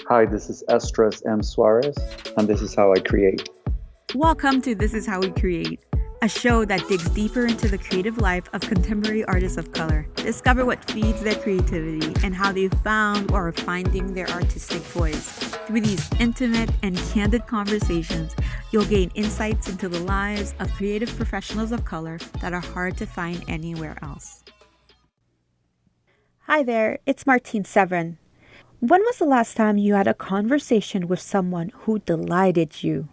Hi, this is Essdras M. Suarez, and this is how I create. Welcome to This Is How We Create, a show that digs deeper into the creative life of contemporary artists of color. Discover what feeds their creativity and how they found or are finding their artistic voice. Through these intimate and candid conversations, you'll gain insights into the lives of creative professionals of color that are hard to find anywhere else. Hi there, it's Martine Severin. When was the last time you had a conversation with someone who delighted you,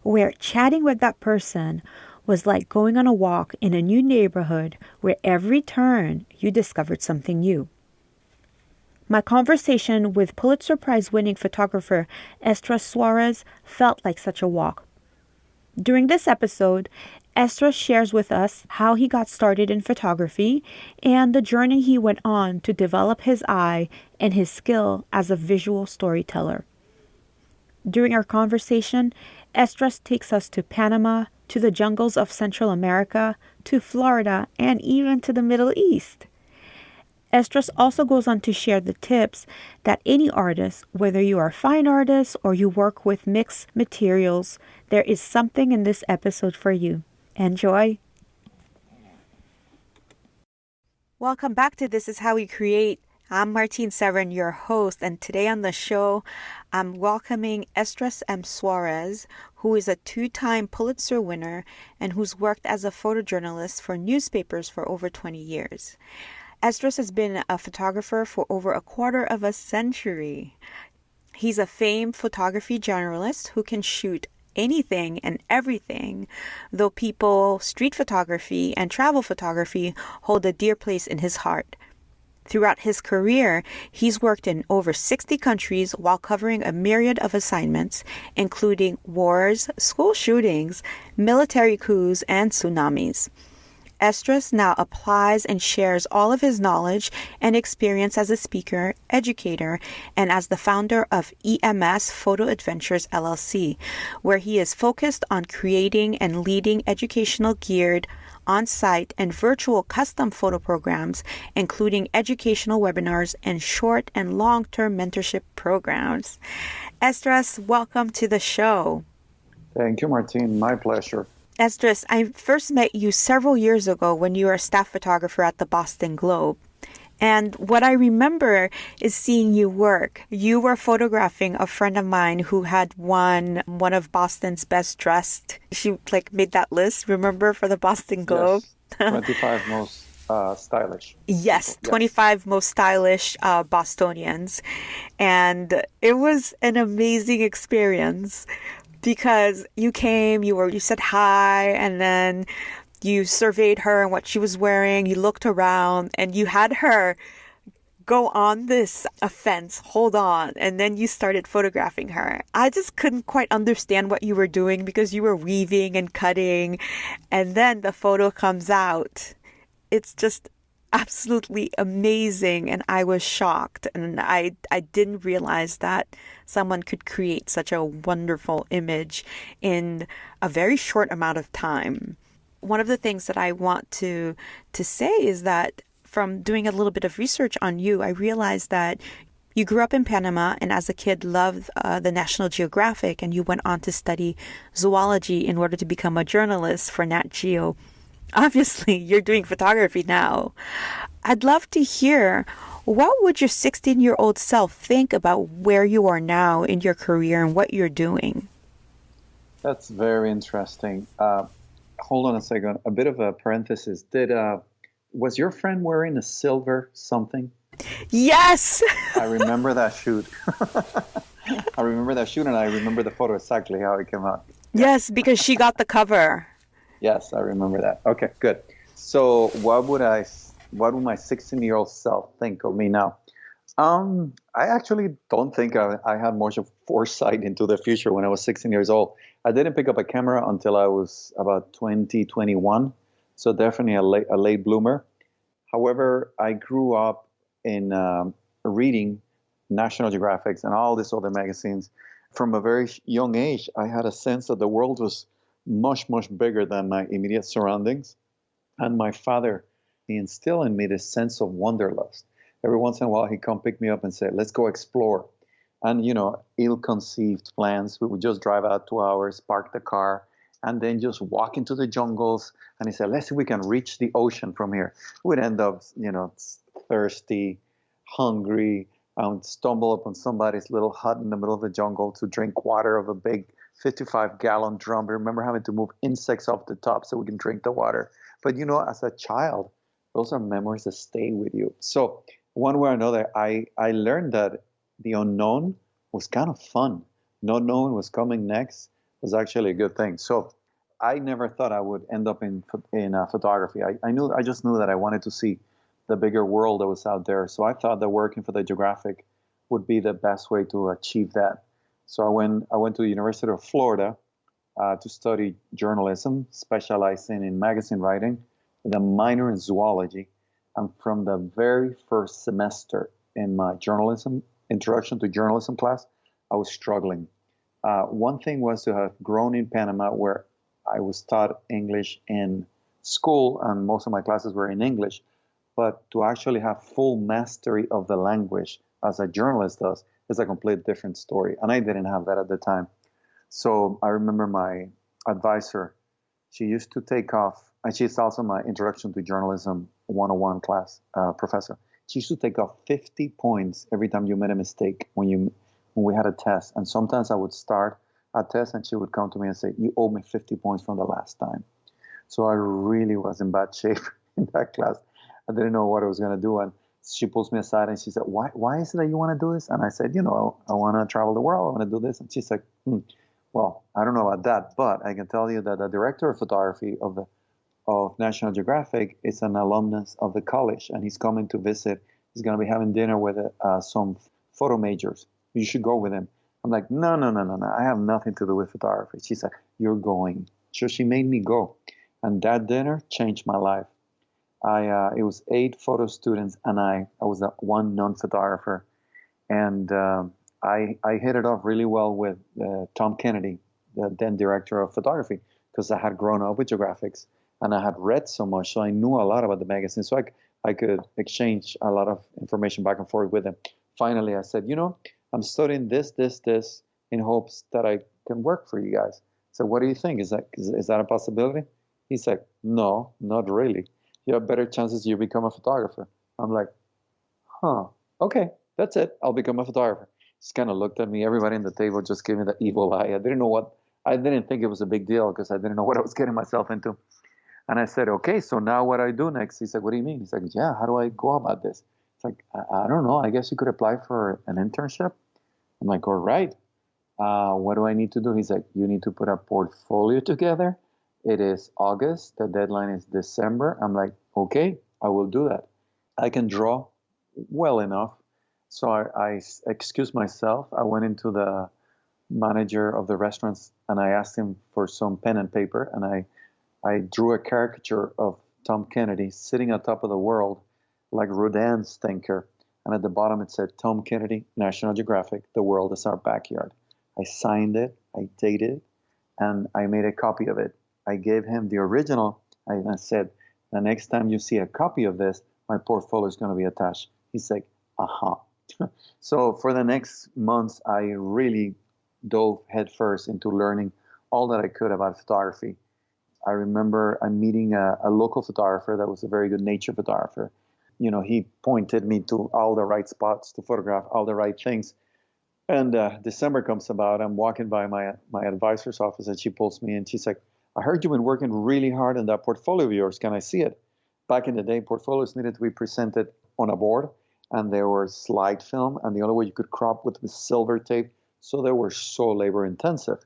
where chatting with that person was like going on a walk in a new neighborhood where every turn you discovered something new? My conversation with Pulitzer Prize-winning photographer Essdras Suarez felt like such a walk. During this episode, Essdras shares with us how he got started in photography and the journey he went on to develop his eye and his skill as a visual storyteller. During our conversation, Essdras takes us to Panama, to the jungles of Central America, to Florida, and even to the Middle East. Essdras also goes on to share the tips that any artist, whether you are a fine artist or you work with mixed materials, there is something in this episode for you. Enjoy! Welcome back to This Is How We Create. I'm Martine Severin, your host, and today on the show, I'm welcoming Essdras M. Suarez, who is a two-time Pulitzer winner and who's worked as a photojournalist for newspapers for over 20 years. Essdras has been a photographer for over a quarter of a century. He's a famed photography journalist who can shoot anything and everything, though street photography and travel photography hold a dear place in his heart. Throughout his career, he's worked in over 60 countries while covering a myriad of assignments, including wars, school shootings, military coups, and tsunamis. Essdras now applies and shares all of his knowledge and experience as a speaker, educator, and as the founder of EMS Photo Adventures LLC, where he is focused on creating and leading educational geared on-site and virtual custom photo programs, including educational webinars and short and long-term mentorship programs. Essdras, welcome to the show. Thank you, Martine. My pleasure. Essdras, I first met you several years ago when you were a staff photographer at the Boston Globe. And what I remember is seeing you work. You were photographing a friend of mine who had won one of Boston's best dressed. She made that list, remember, for the Boston Globe? Yes, 25 most stylish. Yes, 25 most stylish Bostonians. And it was an amazing experience because you came, you said hi, and then you surveyed her and what she was wearing. You looked around and you had her go on this fence, hold on, and then you started photographing her. I just couldn't quite understand what you were doing because you were weaving and cutting, and then the photo comes out. It's just absolutely amazing, and I was shocked, and I didn't realize that someone could create such a wonderful image in a very short amount of time. One of the things that I want to say is that from doing a little bit of research on you, I realized that you grew up in Panama and as a kid loved the National Geographic, and you went on to study zoology in order to become a journalist for Nat Geo. Obviously, you're doing photography now. I'd love to hear, what would your 16-year-old self think about where you are now in your career and what you're doing? That's very interesting. Hold on a second. A bit of a parenthesis. Was your friend wearing a silver something? Yes! I remember that shoot. I remember that shoot, and I remember the photo exactly how it came out. Yes, because she got the cover. Yes, I remember that. Okay, good. So what would my 16-year-old self think of me now? I actually don't think I had much of foresight into the future when I was 16 years old. I didn't pick up a camera until I was about 20, 21. So definitely a late bloomer. However, I grew up in reading National Geographics and all these other magazines. From a very young age, I had a sense that the world was much, much bigger than my immediate surroundings. And my father, he instilled in me this sense of wanderlust. Every once in a while, he'd come pick me up and say, let's go explore. and ill-conceived plans. We would just drive out 2 hours, park the car, and then just walk into the jungles. And he said, let's see if we can reach the ocean from here. We'd end up, thirsty, hungry, and stumble upon somebody's little hut in the middle of the jungle to drink water of a big 55-gallon drum. I remember having to move insects off the top so we can drink the water. But as a child, those are memories that stay with you. So one way or another, I learned that the unknown was kind of fun. Not knowing what's coming next was actually a good thing. So I never thought I would end up in photography. I just knew that I wanted to see the bigger world that was out there. So I thought that working for the Geographic would be the best way to achieve that. So I went to the University of Florida to study journalism, specializing in magazine writing, with a minor in zoology. And from the very first semester in my introduction to journalism class, I was struggling. One thing was to have grown in Panama, where I was taught English in school, and most of my classes were in English. But to actually have full mastery of the language, as a journalist does, is a complete different story. And I didn't have that at the time. So I remember my advisor, she used to take off, and she's also my Introduction to Journalism 101 class professor. She used to take off 50 points every time you made a mistake when we had a test. And sometimes I would start a test and she would come to me and say, you owe me 50 points from the last time. So I really was in bad shape in that class. I didn't know what I was going to do. And she pulls me aside and she said, why is it that you want to do this? And I said, I want to travel the world. I want to do this. And she's like, well, I don't know about that, but I can tell you that the director of photography of National Geographic is an alumnus of the college, and he's coming to visit. He's going to be having dinner with some photo majors. You should go with him. I'm like, no. I have nothing to do with photography. She said, you're going. So she made me go. And that dinner changed my life. It was 8 photo students, and I was the one non-photographer. And I hit it off really well with Tom Kennedy, the then director of photography, because I had grown up with Geographics and I had read so much, so I knew a lot about the magazine. So I could exchange a lot of information back and forth with him. Finally, I said, I'm studying this in hopes that I can work for you guys. So what do you think? Is that a possibility? He's like, no, not really. You have better chances you become a photographer. I'm like, okay, that's it. I'll become a photographer. Just kind of looked at me. Everybody in the table just gave me the evil eye. I didn't think it was a big deal because I didn't know what I was getting myself into. And I said, okay, so now what do I do next? He said, what do you mean? He's like, yeah, how do I go about this? It's like, I don't know. I guess you could apply for an internship. I'm like, all right. What do I need to do? He's like, you need to put a portfolio together. It is August. The deadline is December. I'm like, okay, I will do that. I can draw well enough. So I excused myself. I went into the manager of the restaurants and I asked him for some pen and paper. And I drew a caricature of Tom Kennedy sitting on top of the world like Rodin's thinker. And at the bottom it said, Tom Kennedy, National Geographic, the world is our backyard. I signed it, I dated it, and I made a copy of it. I gave him the original. I said, the next time you see a copy of this, my portfolio is going to be attached. He's like, aha. So for the next months, I really dove headfirst into learning all that I could about photography. I remember I'm meeting a local photographer that was a very good nature photographer. He pointed me to all the right spots to photograph, all the right things. And December comes about. I'm walking by my advisor's office, and she pulls me in. She's like, I heard you've been working really hard on that portfolio of yours. Can I see it? Back in the day, portfolios needed to be presented on a board, and there were slide film, and the only way you could crop with silver tape. So they were so labor intensive.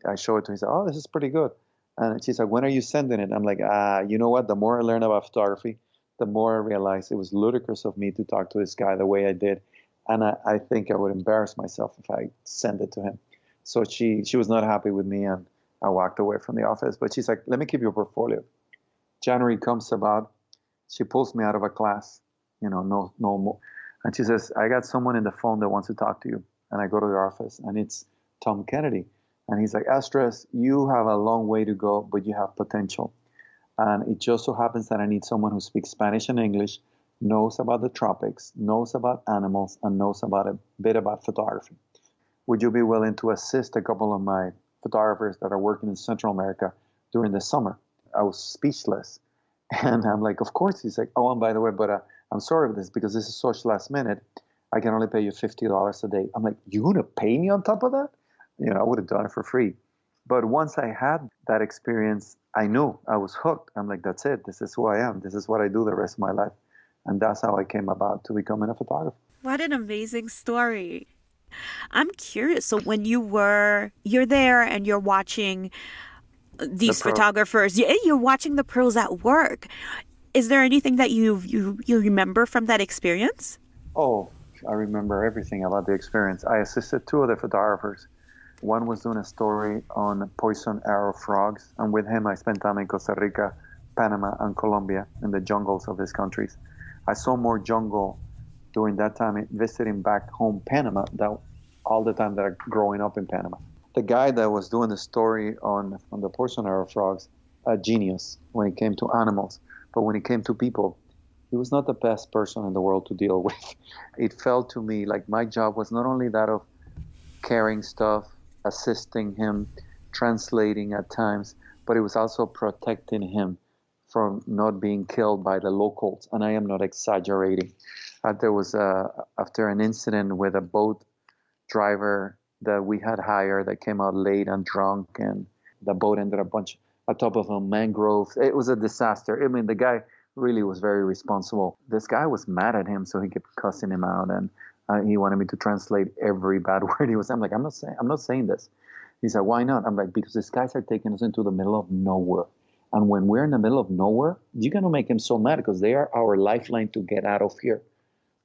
I show it to her. He said, oh, this is pretty good. And she's like, when are you sending it? I'm like, you know what? The more I learn about photography, the more I realized it was ludicrous of me to talk to this guy the way I did. And I think I would embarrass myself if I sent it to him. So she was not happy with me, and I walked away from the office. But she's like, let me keep your portfolio. January comes about. She pulls me out of a class, no more. And she says, I got someone in the phone that wants to talk to you. And I go to the office, and it's Tom Kennedy. And he's like, Essdras, you have a long way to go, but you have potential. And it just so happens that I need someone who speaks Spanish and English knows about the tropics, knows about animals, and knows about a bit about photography. Would you be willing to assist a couple of my photographers that are working in Central America during the summer? I was speechless. And I'm like, of course. He's like, oh, and by the way, but I'm sorry for this because this is such last minute. I can only pay you $50 a day. I'm like, you gonna pay me on top of that? I would have done it for free. But once I had that experience, I knew I was hooked. I'm like, that's it. This is who I am. This is what I do the rest of my life. And that's how I came about to becoming a photographer. What an amazing story. I'm curious. So when you're there and you're watching The these pro. photographers, you're watching the pros at work. Is there anything that you remember from that experience? Oh, I remember everything about the experience. I assisted two other photographers. One was doing a story on poison arrow frogs, and with him I spent time in Costa Rica, Panama, and Colombia in the jungles of these countries. I saw more jungle during that time visiting back home Panama than all the time that I growing up in Panama. The guy that was doing the story on the poison arrow frogs, a genius when it came to animals, but when it came to people, he was not the best person in the world to deal with. It felt to me like my job was not only that of carrying stuff, assisting him, translating at times, but it was also protecting him from not being killed by the locals. And I am not exaggerating. There was after an incident with a boat driver that we had hired that came out late and drunk, and the boat ended up atop of a mangrove. It was a disaster. I mean, the guy really was very responsible. This guy was mad at him, so he kept cussing him out, and he wanted me to translate every bad word he was. I'm like, I'm not saying this. He said, why not? I'm like, because these guys are taking us into the middle of nowhere. And when we're in the middle of nowhere, you're going to make him so mad because they are our lifeline to get out of here.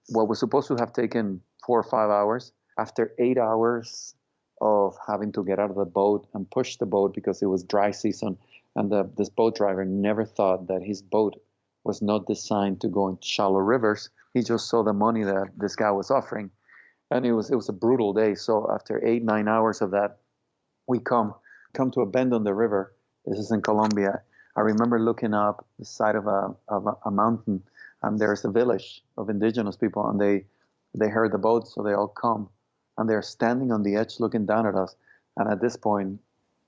What was supposed to have taken 4 or 5 hours, after 8 hours of having to get out of the boat and push the boat because it was dry season, and this boat driver never thought that his boat was not designed to go in shallow rivers. He just saw the money that this guy was offering, and it was a brutal day. So after 8, 9 hours of that, we come to a bend on the river. This is in Colombia. I remember looking up the side of a mountain, and there's a village of indigenous people, and they heard the boat, so they all come, and they're standing on the edge looking down at us. And at this point,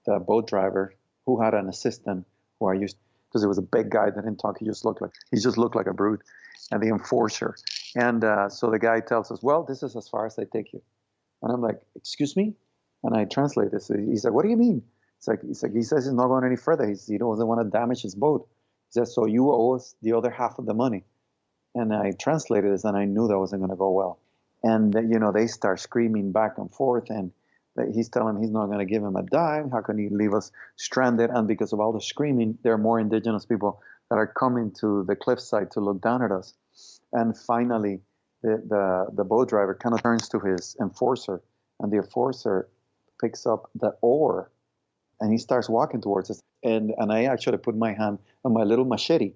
the boat driver, who had an assistant, who I used, because it was a big guy that didn't talk, he just looked like a brute, and the enforcer. And so the guy tells us, well, this is as far as they take you. And I'm like, excuse me? And I translate this. He's like, what do you mean? He says he's not going any further. He doesn't want to damage his boat. He says, so you owe us the other half of the money. And I translated this, and I knew that wasn't going to go well. And they start screaming back and forth, and he's telling him he's not going to give him a dime. How can he leave us stranded? And because of all the screaming, there are more indigenous people that are coming to the cliffside to look down at us. And finally, the boat driver kind of turns to his enforcer, and the enforcer picks up the oar, and he starts walking towards us. And I actually put my hand on my little machete.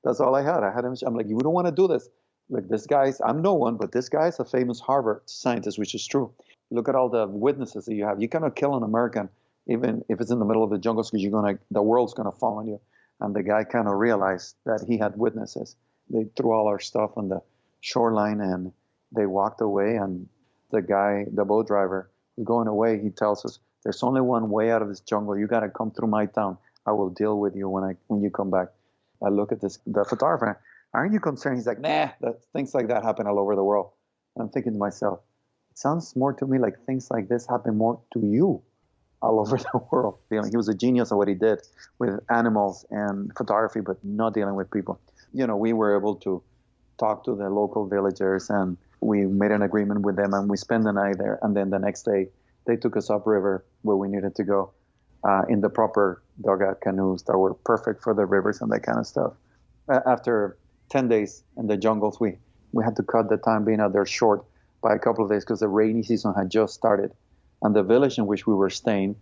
That's all I had. I'm like, you don't want to do this. Like, this guy's, I'm no one, but this guy's a famous Harvard scientist, which is true. Look at all the witnesses that you have. You cannot kill an American, even if it's in the middle of the jungle, because the world's gonna fall on you. And the guy kind of realized that he had witnesses. They threw all our stuff on the shoreline, and they walked away. And the boat driver, was going away. He tells us, there's only one way out of this jungle. You got to come through my town. I will deal with you when you come back. I look at the photographer. Aren't you concerned? He's like, nah, things like that happen all over the world. And I'm thinking to myself, it sounds more to me like things like this happen more to you all over the world. He was a genius at what he did with animals and photography, but not dealing with people. We were able to talk to the local villagers, and we made an agreement with them, and we spent the night there. And then the next day, they took us upriver where we needed to go in the proper dugout canoes that were perfect for the rivers and that kind of stuff. After 10 days in the jungles, we had to cut the time being out there short by a couple of days because the rainy season had just started. And the village in which we were staying,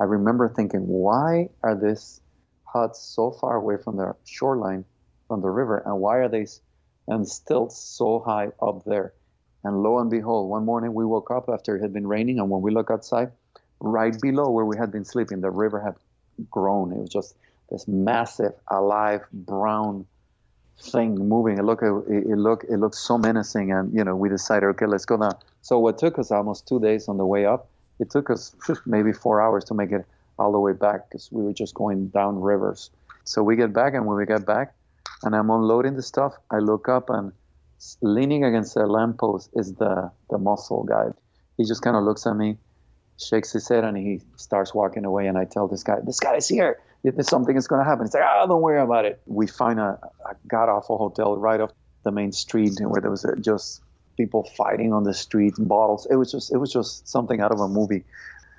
I remember thinking, why are these huts so far away from the shoreline, from the river, and why are they and still so high up there? And lo and behold, one morning we woke up after it had been raining, and when we look outside, right below where we had been sleeping, the river had grown. It was just this massive, alive, brown thing moving. It looked so menacing, and we decided, okay, let's go down. So what took us almost 2 days on the way up, it took us maybe 4 hours to make it all the way back because we were just going down rivers. So we get back, and when we get back, and I'm unloading the stuff, I look up, and leaning against a lamppost is the muscle guy. He just kind of looks at me, shakes his head, and he starts walking away. And I tell this guy is here. If something is going to happen. He's like, don't worry about it. We find a god-awful hotel right off the main street where there was just people fighting on the street, bottles. It was just something out of a movie.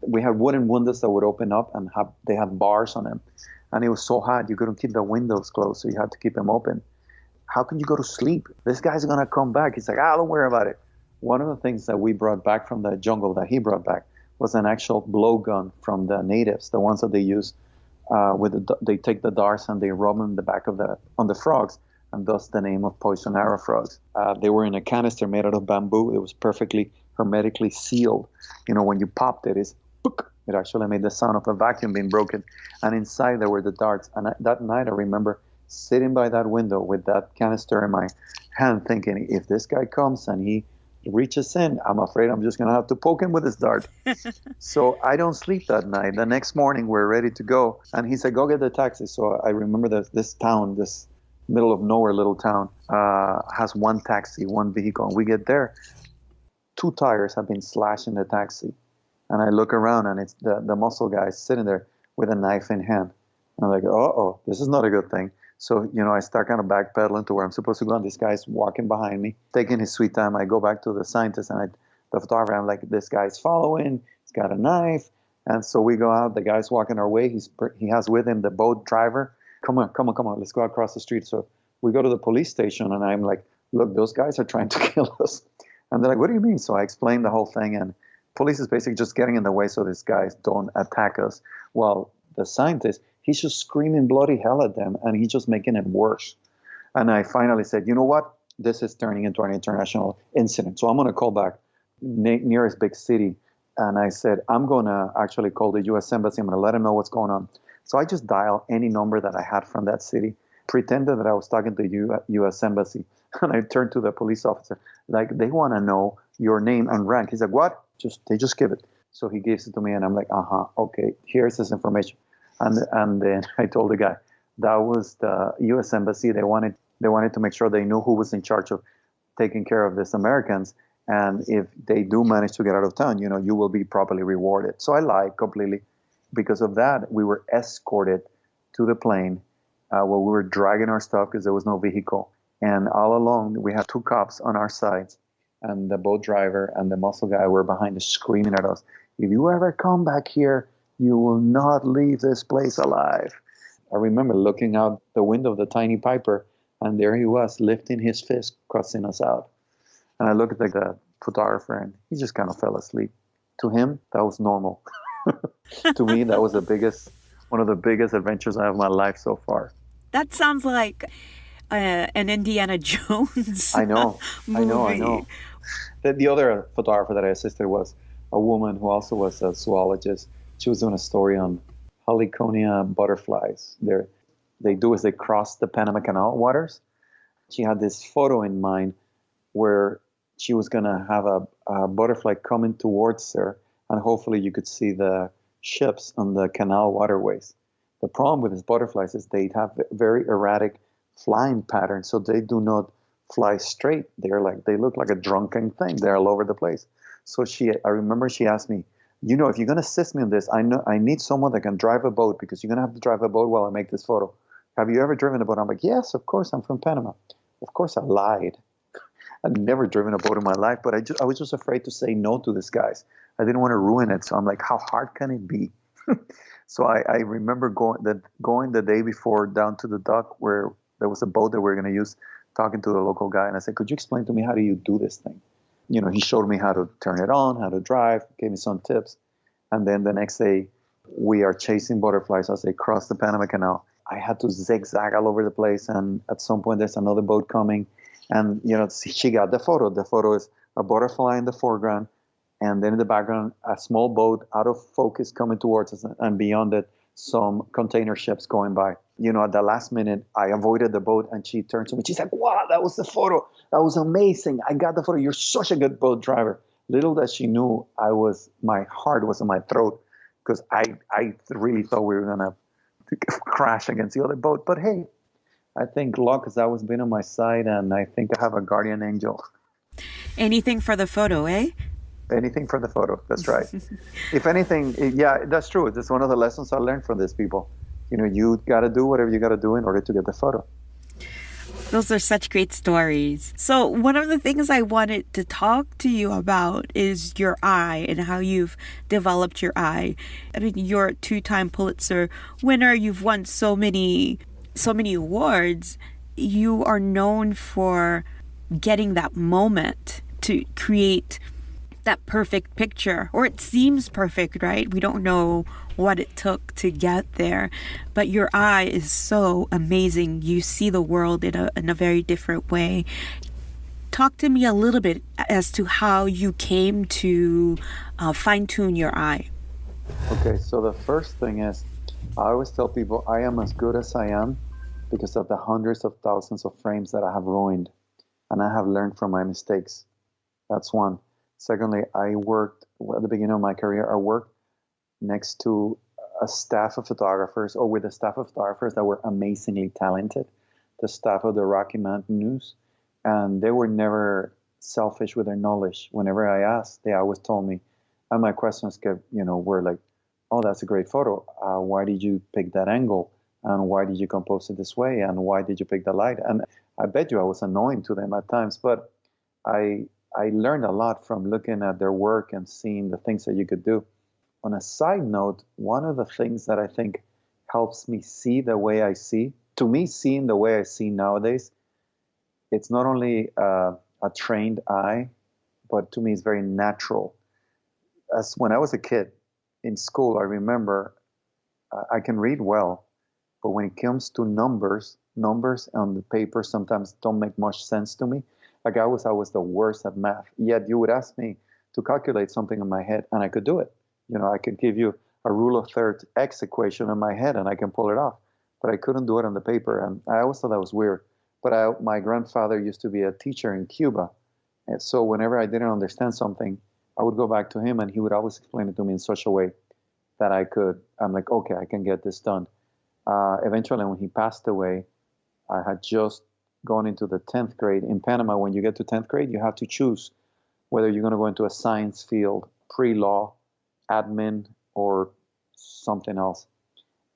We had wooden windows that would open up, and they had bars on them. And it was so hot, you couldn't keep the windows closed, so you had to keep them open. How can you go to sleep? This guy's going to come back. He's like, don't worry about it. One of the things that we brought back from the jungle that he brought back was an actual blowgun from the natives, the ones that they use. They take the darts and they rub them in the back on the frogs, and thus the name of poison arrow frogs. They were in a canister made out of bamboo. It was perfectly hermetically sealed. When you popped it, it actually made the sound of a vacuum being broken. And inside there were the darts. And that night I remember sitting by that window with that canister in my hand, thinking, if this guy comes and he reaches in, I'm afraid I'm just going to have to poke him with his dart. So I don't sleep that night. The next morning, we're ready to go. And he said, go get the taxi. So I remember this town, this middle of nowhere little town, has one taxi, one vehicle. And we get there. 2 tires have been slashed in the taxi. And I look around, and it's the muscle guy sitting there with a knife in hand. And I'm like, uh-oh, this is not a good thing. So, I start kind of backpedaling to where I'm supposed to go, and this guy's walking behind me, taking his sweet time. I go back to the scientist and the photographer. I'm like, this guy's following. He's got a knife. And so we go out. The guy's walking our way. He has with him the boat driver. Come on. Let's go across the street. So we go to the police station, and I'm like, look, those guys are trying to kill us. And they're like, what do you mean? So I explained the whole thing, and police is basically just getting in the way so these guys don't attack us. Well, the scientist, he's just screaming bloody hell at them, and he's just making it worse. And I finally said, you know what? This is turning into an international incident. So I'm going to call back nearest big city. And I said, I'm going to actually call the U.S. Embassy. I'm going to let them know what's going on. So I just dialed any number that I had from that city, pretended that I was talking to the U.S. Embassy. And I turned to the police officer, like, they want to know your name and rank. He's like, what? They just give it. So he gives it to me, and I'm like, okay, here's this information. And then I told the guy, that was the U.S. Embassy. They wanted to make sure they knew who was in charge of taking care of these Americans. And if they do manage to get out of town, you will be properly rewarded. So I lied completely. Because of that, we were escorted to the plane where we were dragging our stuff because there was no vehicle. And all along, we had 2 cops on our sides. And the boat driver and the muscle guy were behind us screaming at us, if you ever come back here, you will not leave this place alive. I remember looking out the window of the tiny Piper, and there he was, lifting his fist, cussing us out. And I looked at the photographer, and he just kind of fell asleep. To him, that was normal. To me, that was one of the biggest adventures I have in my life so far. That sounds like an Indiana Jones I know. movie. The other photographer that I assisted was a woman who also was a zoologist. She was doing a story on Heliconia butterflies. They do is they cross the Panama Canal waters. She had this photo in mind where she was going to have a butterfly coming towards her, and hopefully you could see the ships on the canal waterways. The problem with these butterflies is they have very erratic flying patterns, so they do not fly straight. They look like a drunken thing. They're all over the place. So I remember she asked me, if you're going to assist me in this, I need someone that can drive a boat, because you're going to have to drive a boat while I make this photo. Have you ever driven a boat? I'm like, yes, of course, I'm from Panama. Of course, I lied. I'd never driven a boat in my life, but I was just afraid to say no to these guys. I didn't want to ruin it. So I'm like, how hard can it be? So I remember going the day before down to the dock where there was a boat that we were going to use, talking to the local guy. And I said, could you explain to me, how do you do this thing? He showed me how to turn it on, how to drive, gave me some tips. And then the next day, we are chasing butterflies as they cross the Panama Canal. I had to zigzag all over the place. And at some point, there's another boat coming. And, she got the photo. The photo is a butterfly in the foreground. And then in the background, a small boat out of focus coming towards us. And beyond it, some container ships going by. At the last minute, I avoided the boat, and she turned to me. She's like, "Wow, that was the photo. That was amazing. I got the photo. You're such a good boat driver." Little that she knew, my heart was in my throat because I really thought we were gonna crash against the other boat. But hey, I think luck has always been on my side, and I think I have a guardian angel. Anything for the photo, eh? Anything for the photo. That's right. If anything, yeah, that's true. That's one of the lessons I learned from these people. You got to do whatever you got to do in order to get the photo. Those are such great stories. So, one of the things I wanted to talk to you about is your eye and how you've developed your eye. I mean, you're a two-time Pulitzer winner. You've won so many awards. You are known for getting that moment to create that perfect picture, or it seems perfect, right? We don't know what it took to get there, but your eye is so amazing. You see the world in a very different way. Talk to me a little bit as to how you came to fine tune your eye. Okay, so the first thing is, I always tell people I am as good as I am because of the hundreds of thousands of frames that I have ruined, and I have learned from my mistakes. That's one. Secondly, I worked at the beginning of my career, I worked next to a staff of photographers, or with a staff of photographers that were amazingly talented, the staff of the Rocky Mountain News. And they were never selfish with their knowledge. Whenever I asked, they always told me, and my questions were like, "Oh, that's a great photo. Why did you pick that angle? And why did you compose it this way? And why did you pick the light?" And I bet you I was annoying to them at times, but I I learned a lot from looking at their work and seeing the things that you could do. On a side note, one of the things that I think helps me see the way I see, to me, seeing the way I see nowadays, it's not only a trained eye, but to me, it's very natural. As when I was a kid in school, I remember I can read well, but when it comes to numbers on the paper sometimes don't make much sense to me. Like I was the worst at math. Yet you would ask me to calculate something in my head, and I could do it. You know, I could give you a rule of thirds x equation in my head, and I can pull it off. But I couldn't do it on the paper, and I always thought that was weird. But my grandfather used to be a teacher in Cuba, and so whenever I didn't understand something, I would go back to him, and he would always explain it to me in such a way that I'm like, okay, I can get this done. Eventually, when he passed away, I had just gone into the 10th grade. In Panama, when you get to 10th grade, you have to choose whether you're going to go into a science field, pre-law, admin, or something else.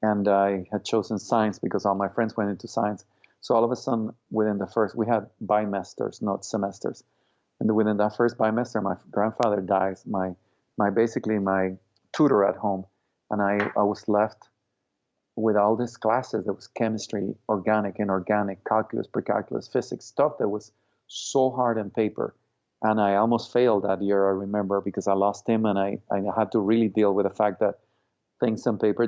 And I had chosen science because all my friends went into science. So all of a sudden, within the first, we had bimesters, not semesters. And within that first bimester, my grandfather dies, basically my tutor at home. And I was left with all these classes. There was chemistry, organic, inorganic, calculus, precalculus, physics, stuff that was so hard on paper. And I almost failed that year, I remember, because I lost him, and I had to really deal with the fact that things on paper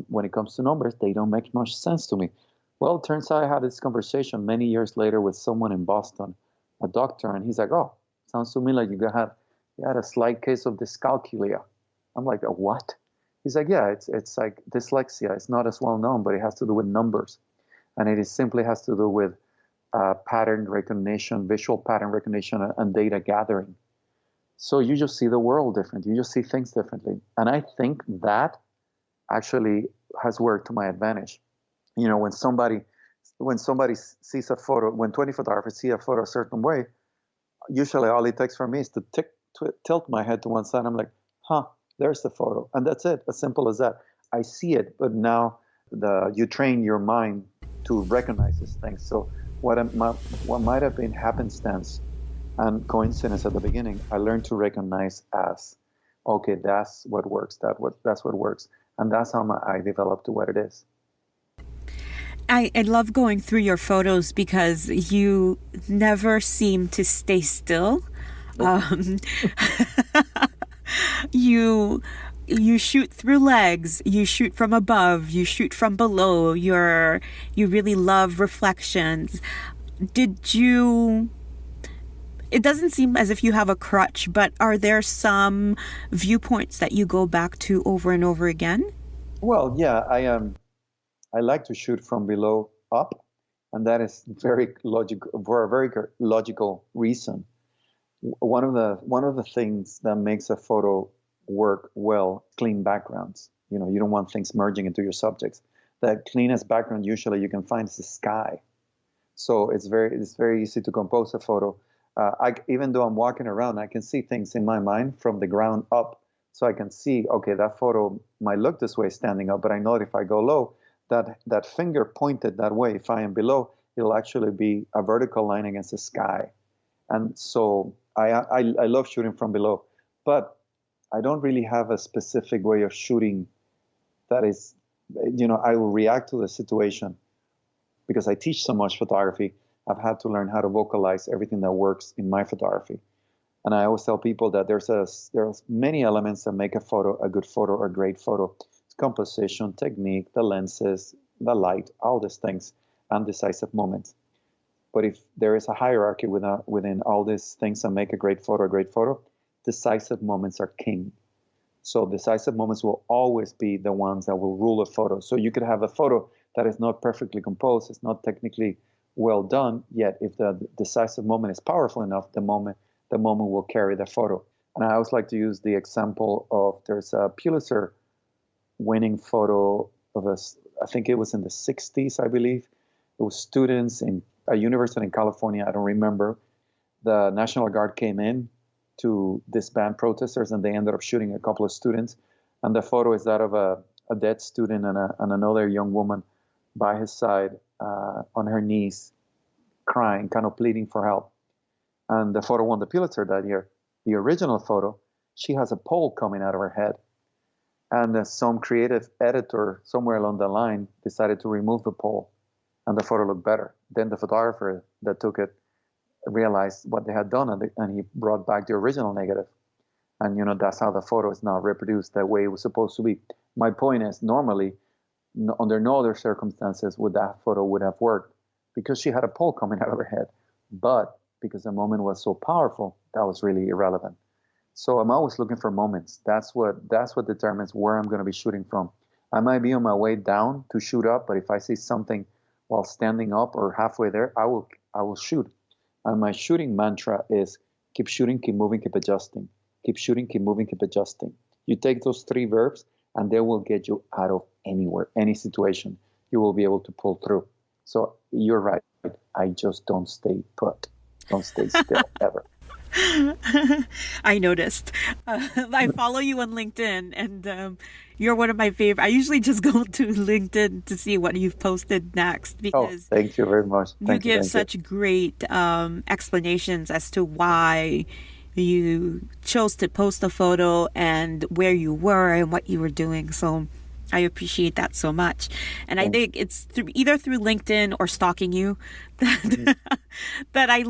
when it comes to numbers, they don't make much sense to me. Well, it turns out I had this conversation many years later with someone in Boston, a doctor, and he's like, "Oh, sounds to me like you had a slight case of dyscalculia." I'm like, "A what?" He's like, "Yeah, it's like dyslexia. It's not as well known, but it has to do with numbers, and it simply has to do with pattern recognition, visual pattern recognition, and data gathering. So you just see the world differently. You just see things differently, and I think that actually has worked to my advantage. You know, when somebody sees a photo, when 20 photographers see a photo a certain way, usually all it takes for me is to tilt my head to one side. I'm like, huh, there's the photo. And that's it, as simple as that. I see it, but now you train your mind to recognize these things. So what might have been happenstance and coincidence at the beginning, I learned to recognize as, okay, that's what works. That's what works. And that's how my eye developed to what it is. I love going through your photos because you never seem to stay still. Nope. You you shoot through legs, you shoot from above, you shoot from below. You really love reflections. Did you It doesn't seem as if you have a crutch, but are there some viewpoints that you go back to over and over again? Well, yeah, I like to shoot from below up, and that is very logical for a very logical reason. One of the things that makes a photo work well, clean backgrounds. You don't want things merging into your subjects. The cleanest background usually you can find is the sky. So it's very easy to compose a photo. Even though I'm walking around, I can see things in my mind from the ground up. So I can see, okay, that photo might look this way standing up, but I know that if I go low, that finger pointed that way. If I am below, it'll actually be a vertical line against the sky. And so I love shooting from below, but I don't really have a specific way of shooting that is, I will react to the situation because I teach so much photography. I've had to learn how to vocalize everything that works in my photography. And I always tell people that there's many elements that make a photo a good photo or a great photo. It's composition, technique, the lenses, the light, all these things, and decisive moments. But if there is a hierarchy within all these things that make a great photo, decisive moments are king. So decisive moments will always be the ones that will rule a photo. So you could have a photo that is not perfectly composed, it's not technically well done, yet if the decisive moment is powerful enough, the moment will carry the photo. And I always like to use the example of there's a Pulitzer winning photo of us. I think it was in the 60s, I believe. It was students in a university in California. I don't remember. The National Guard came in to disband protesters, and they ended up shooting a couple of students. And the photo is that of a dead student and another young woman by his side on her knees, crying, kind of pleading for help. And the photo won the Pulitzer that year. The original photo, she has a pole coming out of her head. And some creative editor somewhere along the line decided to remove the pole, and the photo looked better. Then the photographer that took it realized what they had done, and he brought back the original negative. And that's how the photo is now reproduced the way it was supposed to be. My point is, normally, under no other circumstances would that photo would have worked, because she had a pole coming out of her head. But because the moment was so powerful, that was really irrelevant. So I'm always looking for moments. That's what determines where I'm going to be shooting from. I might be on my way down to shoot up, but if I see something while standing up or halfway there, I will shoot. And my shooting mantra is keep shooting, keep moving, keep adjusting. Keep shooting, keep moving, keep adjusting. You take those three verbs and they will get you out of anywhere, any situation. You will be able to pull through. So you're right. I just don't stay put. Don't stay still ever. I noticed. I follow you on LinkedIn, and you're one of my favorite. I usually just go to LinkedIn to see what you've posted next because thank you very much. You give such great explanations as to why you chose to post a photo and where you were and what you were doing. So I appreciate that so much. And I think it's either through LinkedIn or stalking you that I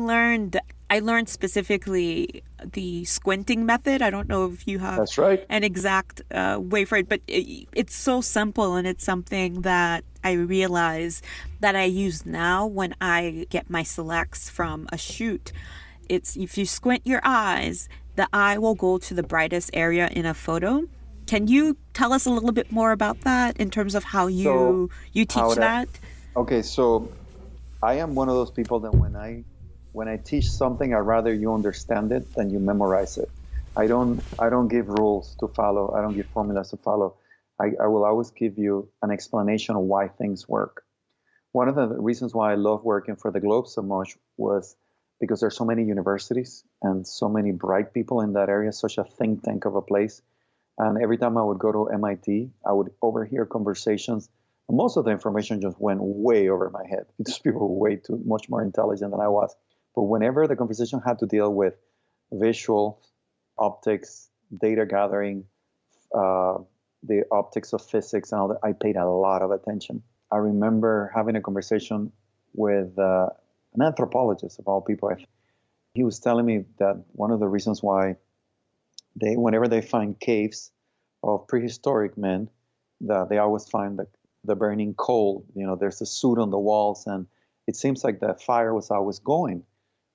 learned specifically the squinting method. I don't know if you have an exact way for it, but it's so simple, and it's something that I realize that I use now when I get my selects from a shoot. It's if you squint your eyes, the eye will go to the brightest area in a photo. Can you tell us a little bit more about that in terms of how you teach that? Okay, so I am one of those people that when I teach something, I'd rather you understand it than you memorize it. I don't give rules to follow. I don't give formulas to follow. I will always give you an explanation of why things work. One of the reasons why I love working for the Globe so much was because there's so many universities and so many bright people in that area, such a think tank of a place. And every time I would go to MIT, I would overhear conversations. And most of the information just went way over my head because people were way too much more intelligent than I was. But whenever the conversation had to deal with visual, optics, data gathering, the optics of physics and all that, I paid a lot of attention. I remember having a conversation with an anthropologist of all people. He was telling me that one of the reasons why whenever they find caves of prehistoric men, that they always find the burning coal. There's a soot on the walls, and it seems like the fire was always going.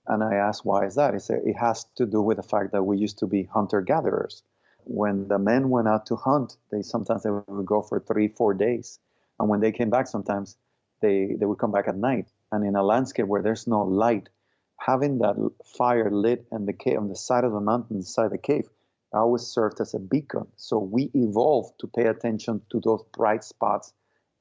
And I asked, why is that? He said, it has to do with the fact that we used to be hunter-gatherers. When the men went out to hunt, sometimes they would go for 3-4 days. And when they came back, sometimes they would come back at night. And in a landscape where there's no light, having that fire lit in the cave, on the side of the mountain, inside the cave, always served as a beacon. So we evolved to pay attention to those bright spots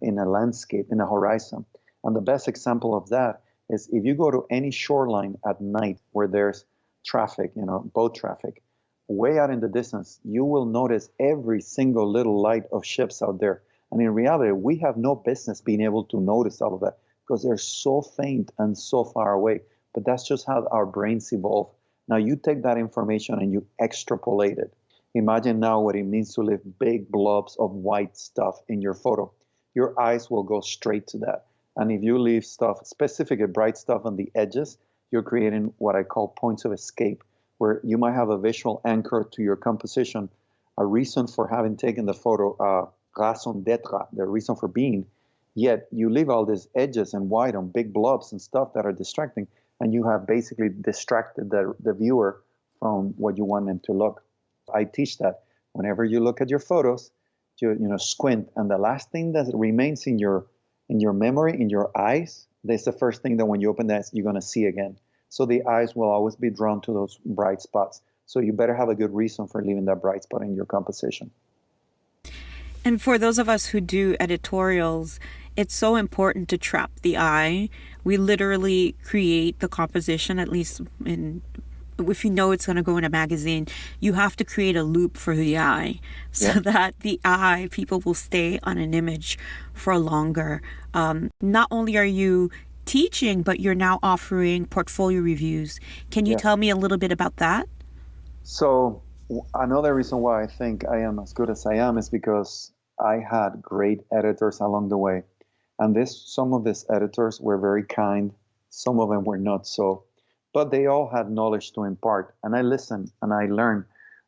in a landscape, in a horizon. And the best example of that is if you go to any shoreline at night where there's traffic, boat traffic, way out in the distance, you will notice every single little light of ships out there. And in reality, we have no business being able to notice all of that because they're so faint and so far away. But that's just how our brains evolve. Now you take that information and you extrapolate it. Imagine now what it means to leave big blobs of white stuff in your photo. Your eyes will go straight to that. And if you leave stuff, specifically bright stuff on the edges, you're creating what I call points of escape, where you might have a visual anchor to your composition, a reason for having taken the photo, raison d'être, the reason for being, yet you leave all these edges and white on big blobs and stuff that are distracting, and you have basically distracted the viewer from what you want them to look. I teach that whenever you look at your photos, you squint, and the last thing that remains in your memory, in your eyes, that's the first thing that when you open that, you're going to see again. So the eyes will always be drawn to those bright spots. So you better have a good reason for leaving that bright spot in your composition. And for those of us who do editorials, it's so important to trap the eye. We literally create the composition, at least if you know it's going to go in a magazine, you have to create a loop for the eye so that the eye, people will stay on an image for longer. Not only are you teaching, but you're now offering portfolio reviews. Can you tell me a little bit about that? So another reason why I think I am as good as I am is because I had great editors along the way. And some of these editors were very kind. Some of them were not so. But they all had knowledge to impart. And I listened and I learned.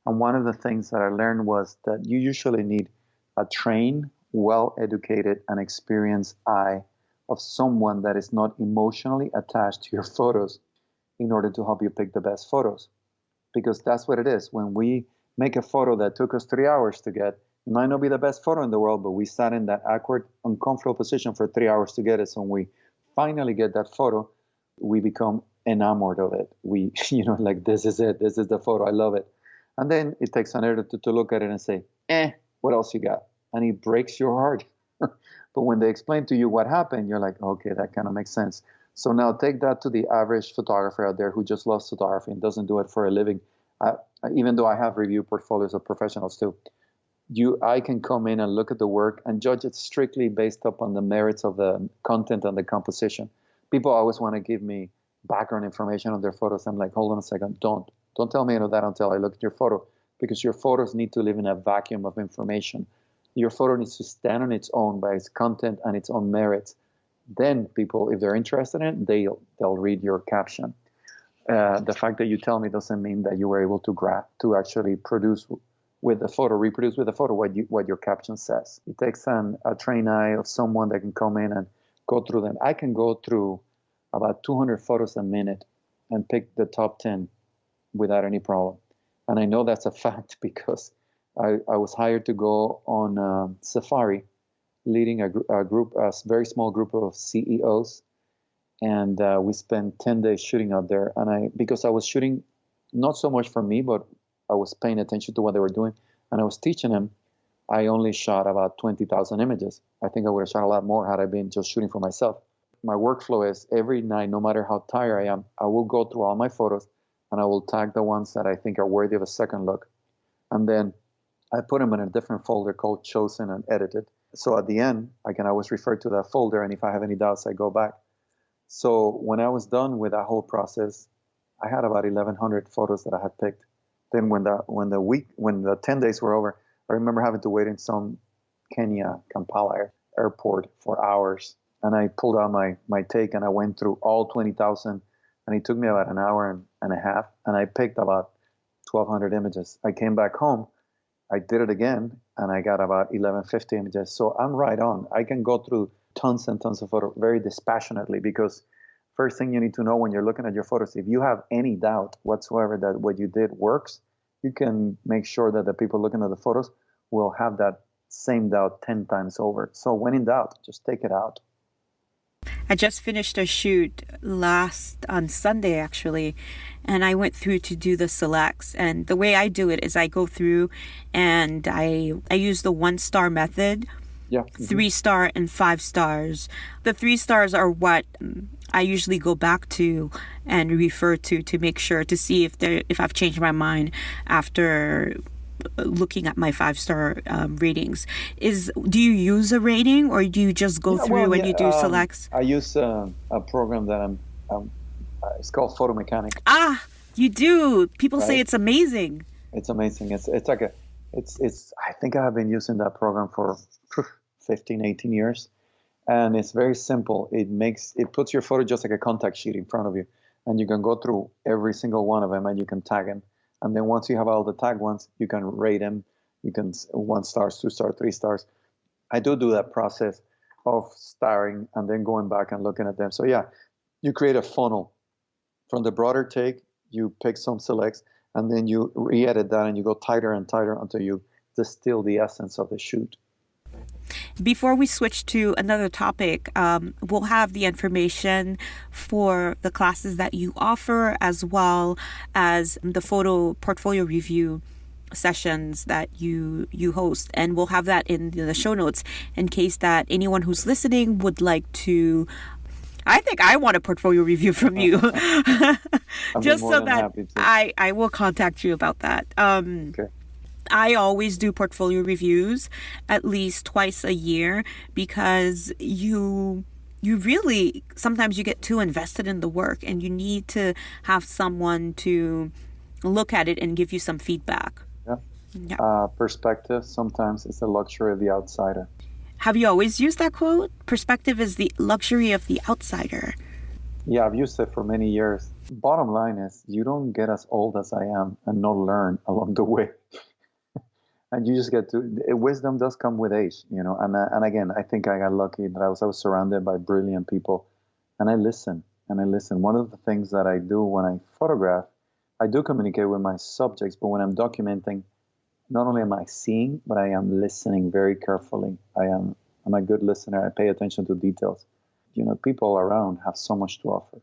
And one of the things that I learned was that you usually need a trained, well-educated, and experienced eye of someone that is not emotionally attached to your photos in order to help you pick the best photos. Because that's what it is. When we make a photo that took us 3 hours to get, it might not be the best photo in the world, but we sat in that awkward, uncomfortable position for 3 hours to get it. So when we finally get that photo, we become enamored of it. We, like, this is it. This is the photo. I love it. And then it takes an editor to look at it and say, what else you got? And it breaks your heart. But when they explain to you what happened, you're like, okay, that kind of makes sense. So now take that to the average photographer out there who just loves photography and doesn't do it for a living. Even though I have review portfolios of professionals too, I can come in and look at the work and judge it strictly based upon the merits of the content and the composition. People always want to give me background information on their photos. I'm like, hold on a second, don't tell me any of that until I look at your photo, because your photos need to live in a vacuum of information. Your photo needs to stand on its own by its content and its own merits. Then people, if they're interested in it, they'll read your caption. The fact that you tell me doesn't mean that you were able to actually reproduce with the photo what your caption says. It takes a trained eye of someone that can come in and go through them. I can go through about 200 photos a minute and pick the top 10 without any problem. And I know that's a fact because I was hired to go on safari, leading a very small group of CEOs, and we spent 10 days shooting out there. And because I was shooting not so much for me, but I was paying attention to what they were doing, and I was teaching them, I only shot about 20,000 images. I think I would have shot a lot more had I been just shooting for myself. My workflow is every night, no matter how tired I am, I will go through all my photos and I will tag the ones that I think are worthy of a second look. And then I put them in a different folder called Chosen and Edited. So at the end, I can always refer to that folder, and if I have any doubts, I go back. So when I was done with that whole process, I had about 1,100 photos that I had picked. Then when the 10 days were over, I remember having to wait in some Kenya, Kampala airport for hours. And I pulled out my take and I went through all 20,000, and it took me about an hour and a half, and I picked about 1,200 images. I came back home, I did it again, and I got about 1,150 images. So I'm right on. I can go through tons and tons of photos very dispassionately, because first thing you need to know when you're looking at your photos, if you have any doubt whatsoever that what you did works, you can make sure that the people looking at the photos will have that same doubt 10 times over. So when in doubt, just take it out. I just finished a shoot last on Sunday actually, and I went through to do the selects. And the way I do it is I go through and I use the 1 star method, Yeah. 3 star and 5 stars. The 3 stars are what I usually go back to and refer to make sure to see if I've changed my mind after looking at my 5 star ratings. Do you use a rating or do you just go Yeah, well, through and yeah. you do selects? I use a program that it's called Photo Mechanic, Ah, you do. People say right? it's amazing. It's amazing. It's like it's I think I have been using that program for 15, 18 years. And it's very simple. It puts your photo just like a contact sheet in front of you, and you can go through every single one of them, and you can tag them. And then once you have all the tagged ones, you can rate them. You can 1 stars, 2 stars, 3 stars. I do that process of starring and then going back and looking at them. So yeah, you create a funnel from the broader take. You pick some selects, and then you re-edit that, and you go tighter and tighter until you distill the essence of the shoot. Before we switch to another topic, we'll have the information for the classes that you offer as well as the photo portfolio review sessions that you host, and we'll have that in the show notes in case that anyone who's listening would like to. I think I want a portfolio review from you. Just so that I will contact you about that. Okay. I always do portfolio reviews at least twice a year because you really sometimes you get too invested in the work and you need to have someone to look at it and give you some feedback. Yeah. Yeah. Perspective sometimes is the luxury of the outsider. Have you always used that quote? Perspective is the luxury of the outsider. Yeah, I've used it for many years. Bottom line is you don't get as old as I am and not learn along the way. And you just get to wisdom does come with age, and again, I think I got lucky that I was surrounded by brilliant people, and I listen. One of the things that I do when I photograph, I do communicate with my subjects, but when I'm documenting, not only am I seeing, but I am listening very carefully. I'm a good listener. I pay attention to details. People around have so much to offer.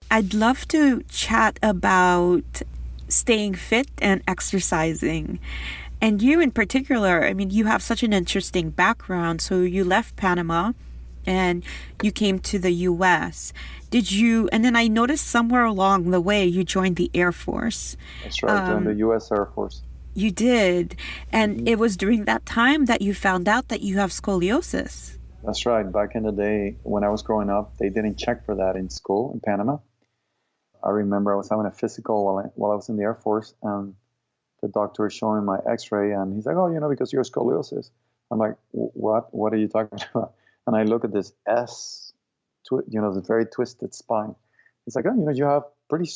I'd love to chat about staying fit and exercising. And you in particular, I mean, you have such an interesting background. So you left Panama and you came to the US. And then I noticed somewhere along the way you joined the Air Force. That's right, joined the US Air Force. You did. And It was during that time that you found out that you have scoliosis. That's right. Back in the day when I was growing up, they didn't check for that in school in Panama. I remember I was having a physical while I was in the Air Force, and the doctor is showing my x-ray, and he's like, oh, because you're scoliosis. I'm like, what? What are you talking about? And I look at this the very twisted spine. He's like, oh, you have pretty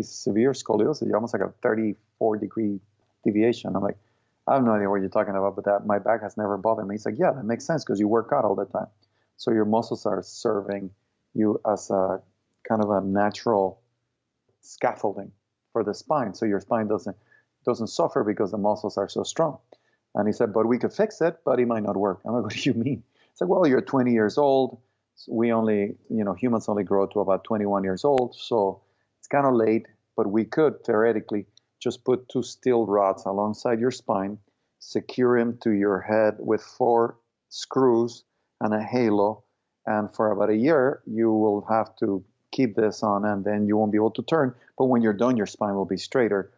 severe scoliosis. You're almost like a 34-degree deviation. I'm like, I have no idea what you're talking about, but that my back has never bothered me. He's like, yeah, that makes sense because you work out all the time. So your muscles are serving you as a kind of a natural scaffolding for the spine. So your spine doesn't suffer because the muscles are so strong. And he said, but we could fix it, but it might not work. I'm like, what do you mean? It's like, well, you're 20 years old. We only, humans only grow to about 21 years old. So it's kind of late, but we could theoretically just put 2 steel rods alongside your spine, secure them to your head with 4 screws and a halo. And for about a year, you will have to keep this on, and then you won't be able to turn. But when you're done, your spine will be straighter,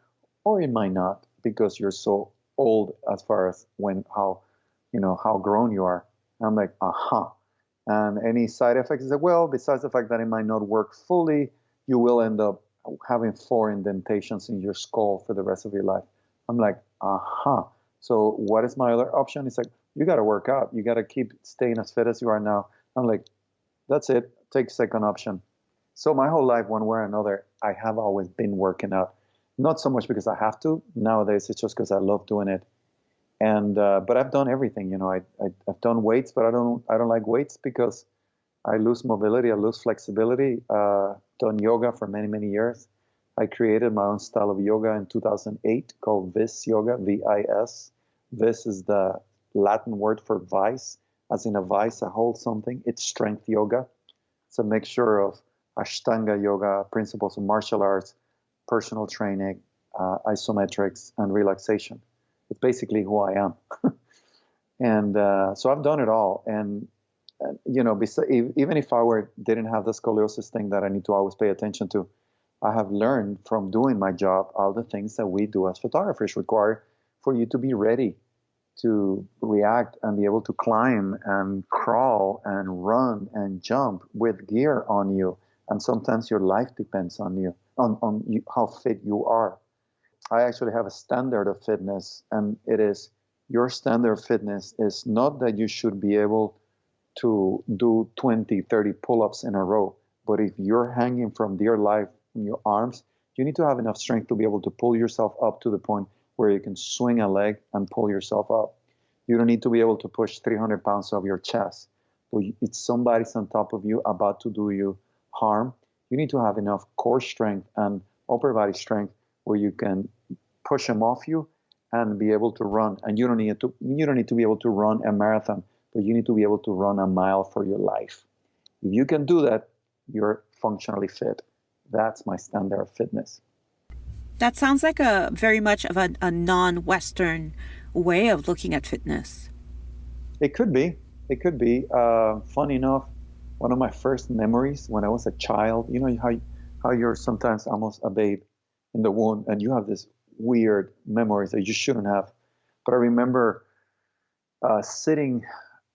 or it might not because you're so old as far as how grown you are. And I'm like, And any side effects is like, well, besides the fact that it might not work fully, you will end up having 4 indentations in your skull for the rest of your life. I'm like, So what is my other option? It's like, you got to work out. You got to keep staying as fit as you are now. I'm like, that's it. Take second option. So my whole life, one way or another, I have always been working out. Not so much because I have to. Nowadays, it's just because I love doing it. And but I've done everything. I've done weights, but I don't like weights because I lose mobility, I lose flexibility. Done yoga for many, many years. I created my own style of yoga in 2008 called VIS yoga, VIS. VIS is the Latin word for vice, as in a vice, a hold something. It's strength yoga. It's a mixture of Ashtanga yoga, principles of martial arts, personal training, isometrics, and relaxation. It's basically who I am. And so I've done it all. And even if didn't have the scoliosis thing that I need to always pay attention to, I have learned from doing my job all the things that we do as photographers require for you to be ready to react and be able to climb and crawl and run and jump with gear on you. And sometimes your life depends on you, on you, how fit you are. I actually have a standard of fitness, and it is your standard of fitness is not that you should be able to do 20, 30 pull-ups in a row. But if you're hanging from dear life in your arms, you need to have enough strength to be able to pull yourself up to the point where you can swing a leg and pull yourself up. You don't need to be able to push 300 pounds off your chest. But it's somebody's on top of you about to do you harm. You need to have enough core strength and upper body strength where you can push them off you and be able to run. And you don't need to be able to run a marathon, but you need to be able to run a mile for your life. If you can do that, you're functionally fit. That's my standard of fitness. That sounds like a very much of a non-Western way of looking at fitness. It could be. It could be. Funny enough, one of my first memories when I was a child, you know how you're sometimes almost a babe in the womb and you have this weird memories that you shouldn't have. But I remember sitting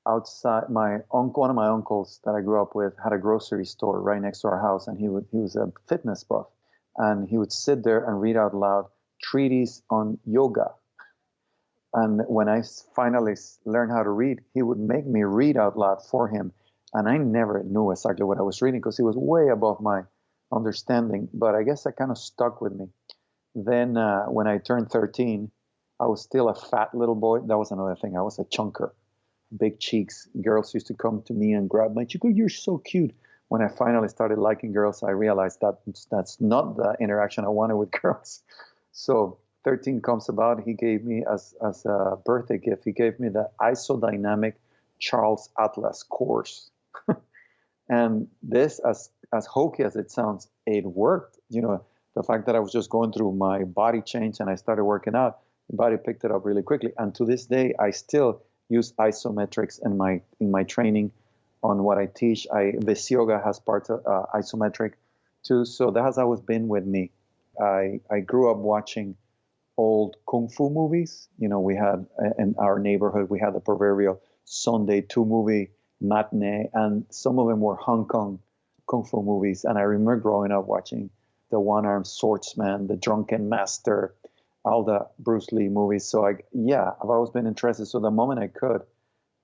outside. One of my uncles that I grew up with had a grocery store right next to our house, and he was a fitness buff, and he would sit there and read out loud treatise on yoga. And when I finally learned how to read, he would make me read out loud for him, and I never knew exactly what I was reading because it was way above my understanding. But I guess that kind of stuck with me. Then when I turned 13, I was still a fat little boy. That was another thing. I was a chunker, big cheeks. Girls used to come to me and grab my cheek. Oh, you're so cute. When I finally started liking girls, I realized that that's not the interaction I wanted with girls. So 13 comes about. He gave me, as a birthday gift, he gave me the isodynamic Charles Atlas course. And this, as hokey as it sounds, it worked. You know, the fact that I was just going through my body change and I started working out, the body picked it up really quickly. And to this day, I still use isometrics in my training on what I teach. This yoga has parts of isometric too. So that has always been with me. I grew up watching old kung fu movies. You know, we had in our neighborhood, we had the proverbial Sunday 2 movie matinee, and some of them were Hong Kong kung fu movies. And I remember growing up watching the One-Armed Swordsman, the Drunken Master, all the Bruce Lee movies. So I've always been interested. So the moment I could,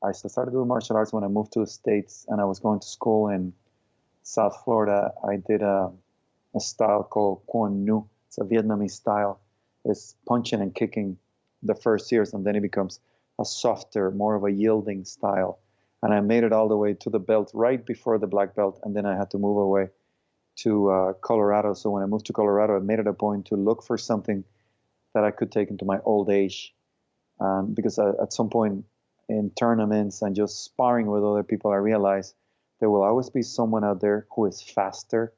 I started doing martial arts when I moved to the States, and I was going to school in South Florida. I did a style called Quan Nu. It's a Vietnamese style. It's punching and kicking the first years, and then it becomes a softer, more of a yielding style. And I made it all the way to the belt right before the black belt, and then I had to move away to Colorado. So when I moved to Colorado, I made it a point to look for something that I could take into my old age. Because at some point in tournaments and just sparring with other people, I realized there will always be someone out there who is faster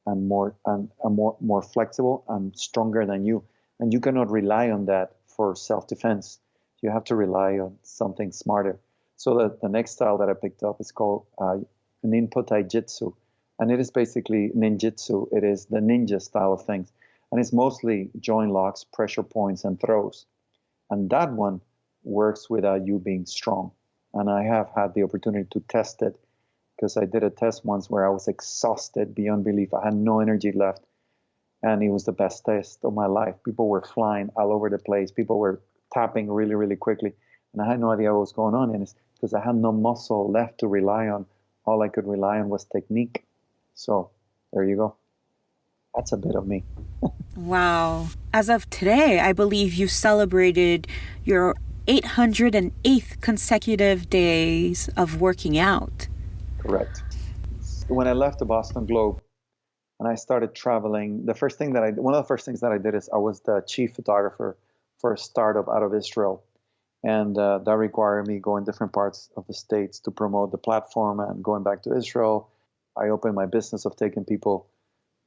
and more flexible and stronger than you. And you cannot rely on that for self-defense. You have to rely on something smarter. So the next style that I picked up is called Ninpo Taijitsu. And it is basically ninjitsu. It is the ninja style of things. And it's mostly joint locks, pressure points, and throws. And that one works without you being strong. And I have had the opportunity to test it because I did a test once where I was exhausted beyond belief. I had no energy left. And it was the best test of my life. People were flying all over the place. People were tapping really, really quickly. And I had no idea what was going on. And it's because I had no muscle left to rely on. All I could rely on was technique. So there you go. That's a bit of me. Wow. As of today, I believe you celebrated your 808th consecutive days of working out. Correct. When I left the Boston Globe and I started traveling, one of the first things that I did is I was the chief photographer for a startup out of Israel. And that required me going different parts of the States to promote the platform and going back to Israel. I opened my business of taking people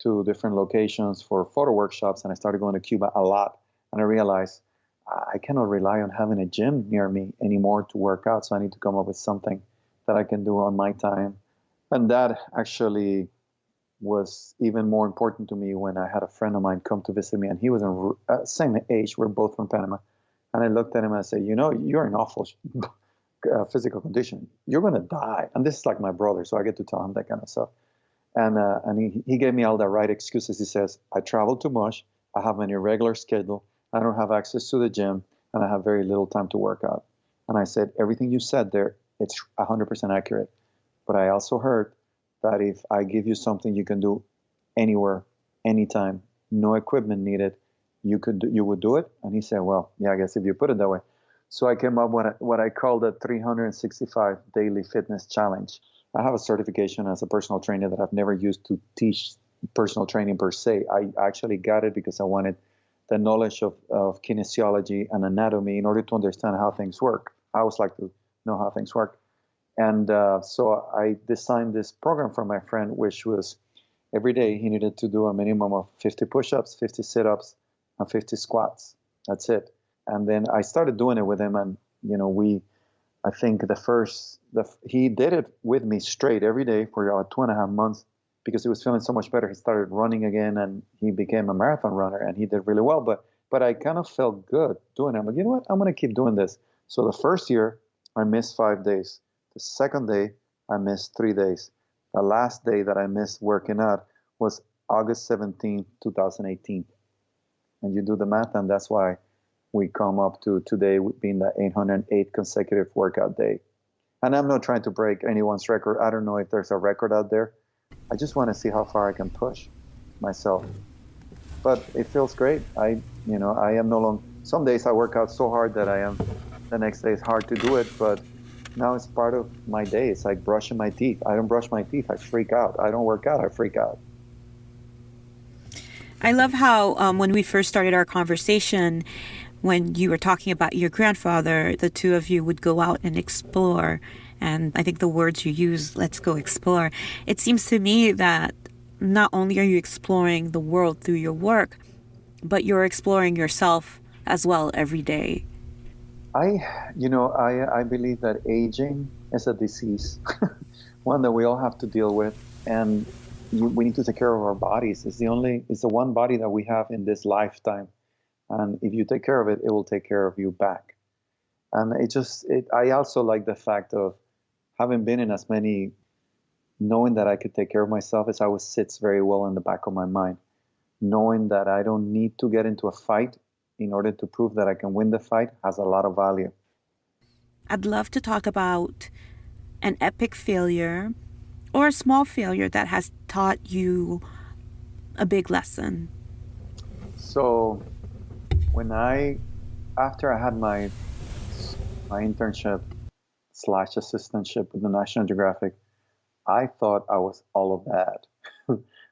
to different locations for photo workshops, and I started going to Cuba a lot. And I realized I cannot rely on having a gym near me anymore to work out, so I need to come up with something that I can do on my time. And that actually was even more important to me when I had a friend of mine come to visit me, and he was in same age. We're both from Panama, and I looked at him and I said, you're in awful physical condition. You're going to die. And this is like my brother, so I get to tell him that kind of stuff. And he gave me all the right excuses. He says, I travel too much. I have an irregular schedule. I don't have access to the gym, and I have very little time to work out. And I said, everything you said there, it's 100% accurate. But I also heard that if I give you something you can do anywhere, anytime, no equipment needed, you would do it? And he said, well, yeah, I guess if you put it that way. So I came up with what I call the 365 Daily Fitness Challenge. I have a certification as a personal trainer that I've never used to teach personal training per se. I actually got it because I wanted the knowledge of kinesiology and anatomy in order to understand how things work. I always like to know how things work. And so I designed this program for my friend, which was every day he needed to do a minimum of 50 push-ups, 50 sit-ups, and 50 squats. That's it. And then I started doing it with him, and I think he did it with me straight every day for about 2.5 months because he was feeling so much better. He started running again, and he became a marathon runner, and he did really well. But I kind of felt good doing it. I'm like, you know what? I'm going to keep doing this. So the first year, I missed 5 days. The second day, I missed 3 days. The last day that I missed working out was August 17, 2018. And you do the math, and that's why we come up to today being the 808 consecutive workout day. And I'm not trying to break anyone's record. I don't know if there's a record out there. I just want to see how far I can push myself. But it feels great. I am no longer. Some days I work out so hard that the next day it's hard to do it. But now it's part of my day. It's like brushing my teeth. I don't brush my teeth. I freak out. I don't work out. I freak out. I love how when we first started our conversation, when you were talking about your grandfather, the two of you would go out and explore. And I think the words you use, let's go explore. It seems to me that not only are you exploring the world through your work, but you're exploring yourself as well every day. I believe that aging is a disease, one that we all have to deal with, and we need to take care of our bodies. It's the one body that we have in this lifetime, and if you take care of it, it will take care of you back. And I also like the fact of having been in as many, knowing that I could take care of myself, it always sits very well in the back of my mind, knowing that I don't need to get into a fight in order to prove that I can win the fight has a lot of value. I'd love to talk about an epic failure or a small failure that has taught you a big lesson. So after I had my internship / assistantship with the National Geographic, I thought I was all of that.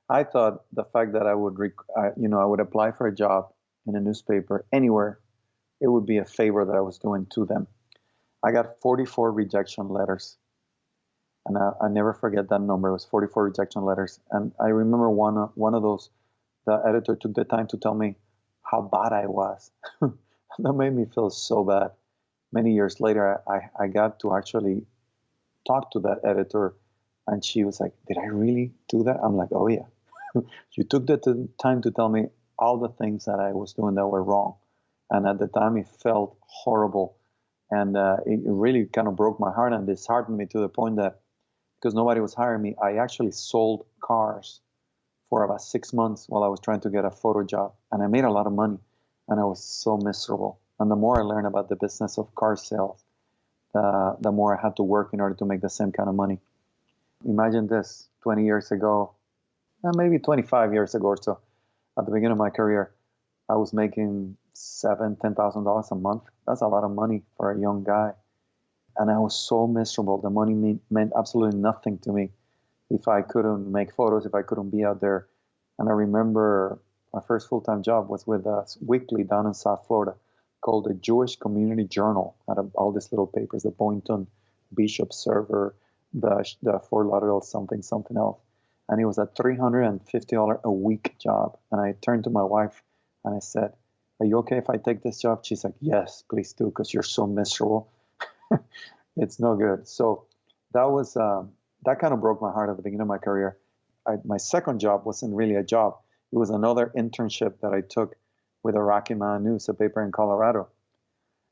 I thought the fact that I would apply for a job in a newspaper anywhere, it would be a favor that I was doing to them. I got 44 rejection letters, and I never forget that number. It was 44 rejection letters, and I remember one of those. The editor took the time to tell me how bad I was. That made me feel so bad. Many years later, I got to actually talk to that editor, and she was like, "Did I really do that?" I'm like, "Oh yeah." You took the time to tell me all the things that I was doing that were wrong. And at the time, it felt horrible. And it really kind of broke my heart and disheartened me to the point that because nobody was hiring me, I actually sold cars for about 6 months while I was trying to get a photo job. And I made a lot of money, and I was so miserable. And the more I learned about the business of car sales, the more I had to work in order to make the same kind of money. Imagine this, 20 years ago, maybe 25 years ago or so, at the beginning of my career, I was making $10,000 a month. That's a lot of money for a young guy. And I was so miserable. The money meant absolutely nothing to me if I couldn't make photos, if I couldn't be out there. And I remember my first full-time job was with Weekly down in South Florida. called the Jewish Community Journal, out of all these little papers, the Boynton Beach Observer, the Fort Lauderdale something, something else. And it was a $350 a week job. And I turned to my wife and I said, are you okay if I take this job? She's like, yes, please do, because you're so miserable. It's no good. So that kind of broke my heart at the beginning of my career. My second job wasn't really a job. It was another internship that I took with a Rocky Mountain News, a paper in Colorado.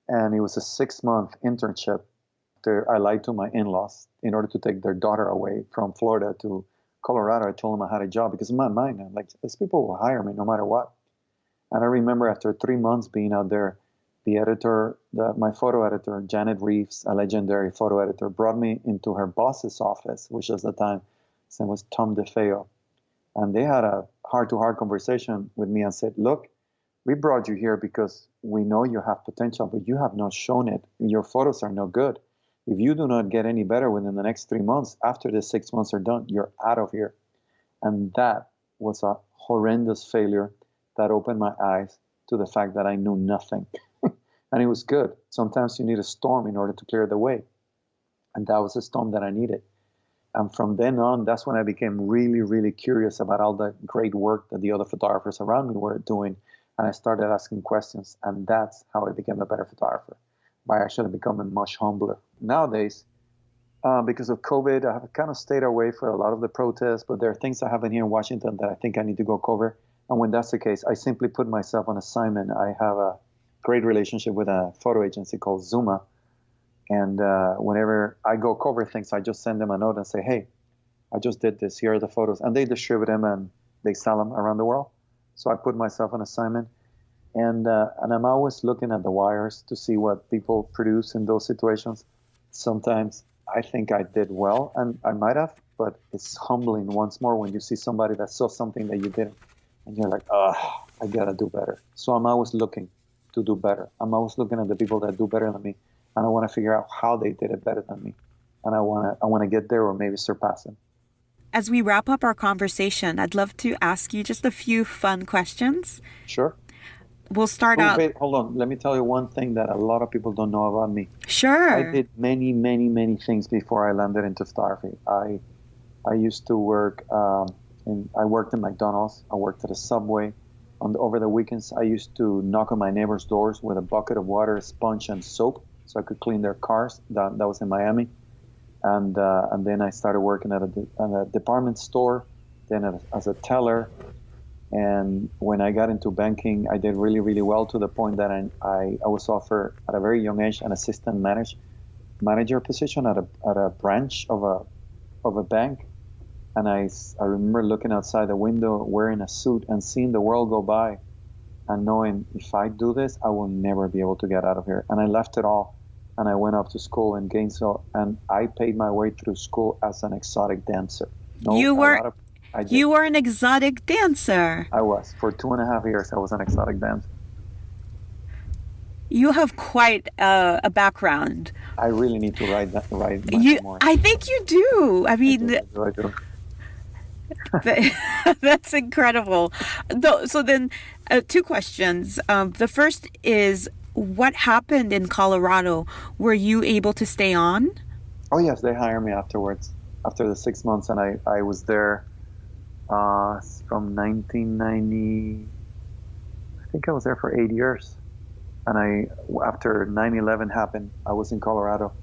And it was a 6-month internship. I lied to my in-laws in order to take their daughter away from Florida to Colorado. I told them I had a job because in my mind, I'm like, these people will hire me no matter what. And I remember after 3 months being out there, the editor, my photo editor, Janet Reeves, a legendary photo editor, brought me into her boss's office, which at the time his name was Tom DeFeo. And they had a heart-to-heart conversation with me and said, look, we brought you here because we know you have potential, but you have not shown it. Your photos are no good. If you do not get any better within the next 3 months, after the 6 months are done, you're out of here. And that was a horrendous failure that opened my eyes to the fact that I knew nothing. And it was good. Sometimes you need a storm in order to clear the way. And that was a storm that I needed. And from then on, that's when I became really, really curious about all the great work that the other photographers around me were doing. And I started asking questions. And that's how I became a better photographer, by actually becoming much humbler. Nowadays, because of COVID, I have kind of stayed away for a lot of the protests, but there are things that happen here in Washington that I think I need to go cover. And when that's the case, I simply put myself on assignment. I have a great relationship with a photo agency called Zuma. And whenever I go cover things, I just send them a note and say, hey, I just did this. Here are the photos. And they distribute them and they sell them around the world. So I put myself on assignment. And I'm always looking at the wires to see what people produce in those situations. Sometimes I think I did well, and I might have, but it's humbling once more when you see somebody that saw something that you didn't. And you're like, I got to do better. So I'm always looking to do better. I'm always looking at the people that do better than me. And I want to figure out how they did it better than me. And I want to get there or maybe surpass them. As we wrap up our conversation, I'd love to ask you just a few fun questions. Sure. We'll start out. Wait, hold on. Let me tell you one thing that a lot of people don't know about me. Sure. I did many, many, many things before I landed into photography. I used to work, I worked in McDonald's. I worked at a Subway. Over the weekends, I used to knock on my neighbors' doors with a bucket of water, sponge, and soap so I could clean their cars. That was in Miami. And then I started working at a department store, then as a teller. And when I got into banking, I did really, really well to the point that I was offered at a very young age an assistant manager position at a branch of a bank. And I remember looking outside the window wearing a suit and seeing the world go by and knowing if I do this, I will never be able to get out of here. And I left it all and I went up to school in Gainesville and I paid my way through school as an exotic dancer. You were an exotic dancer. I was. For 2.5 years, I was an exotic dancer. You have quite a background. I really need to write more. I think you do. I mean, I do. That's incredible. So then, 2 questions. The first is, what happened in Colorado? Were you able to stay on? Oh, yes. They hired me afterwards, after the 6 months. And I was there from 1990. I think I was there for 8 years. And after 9/11 happened, I was in Colorado.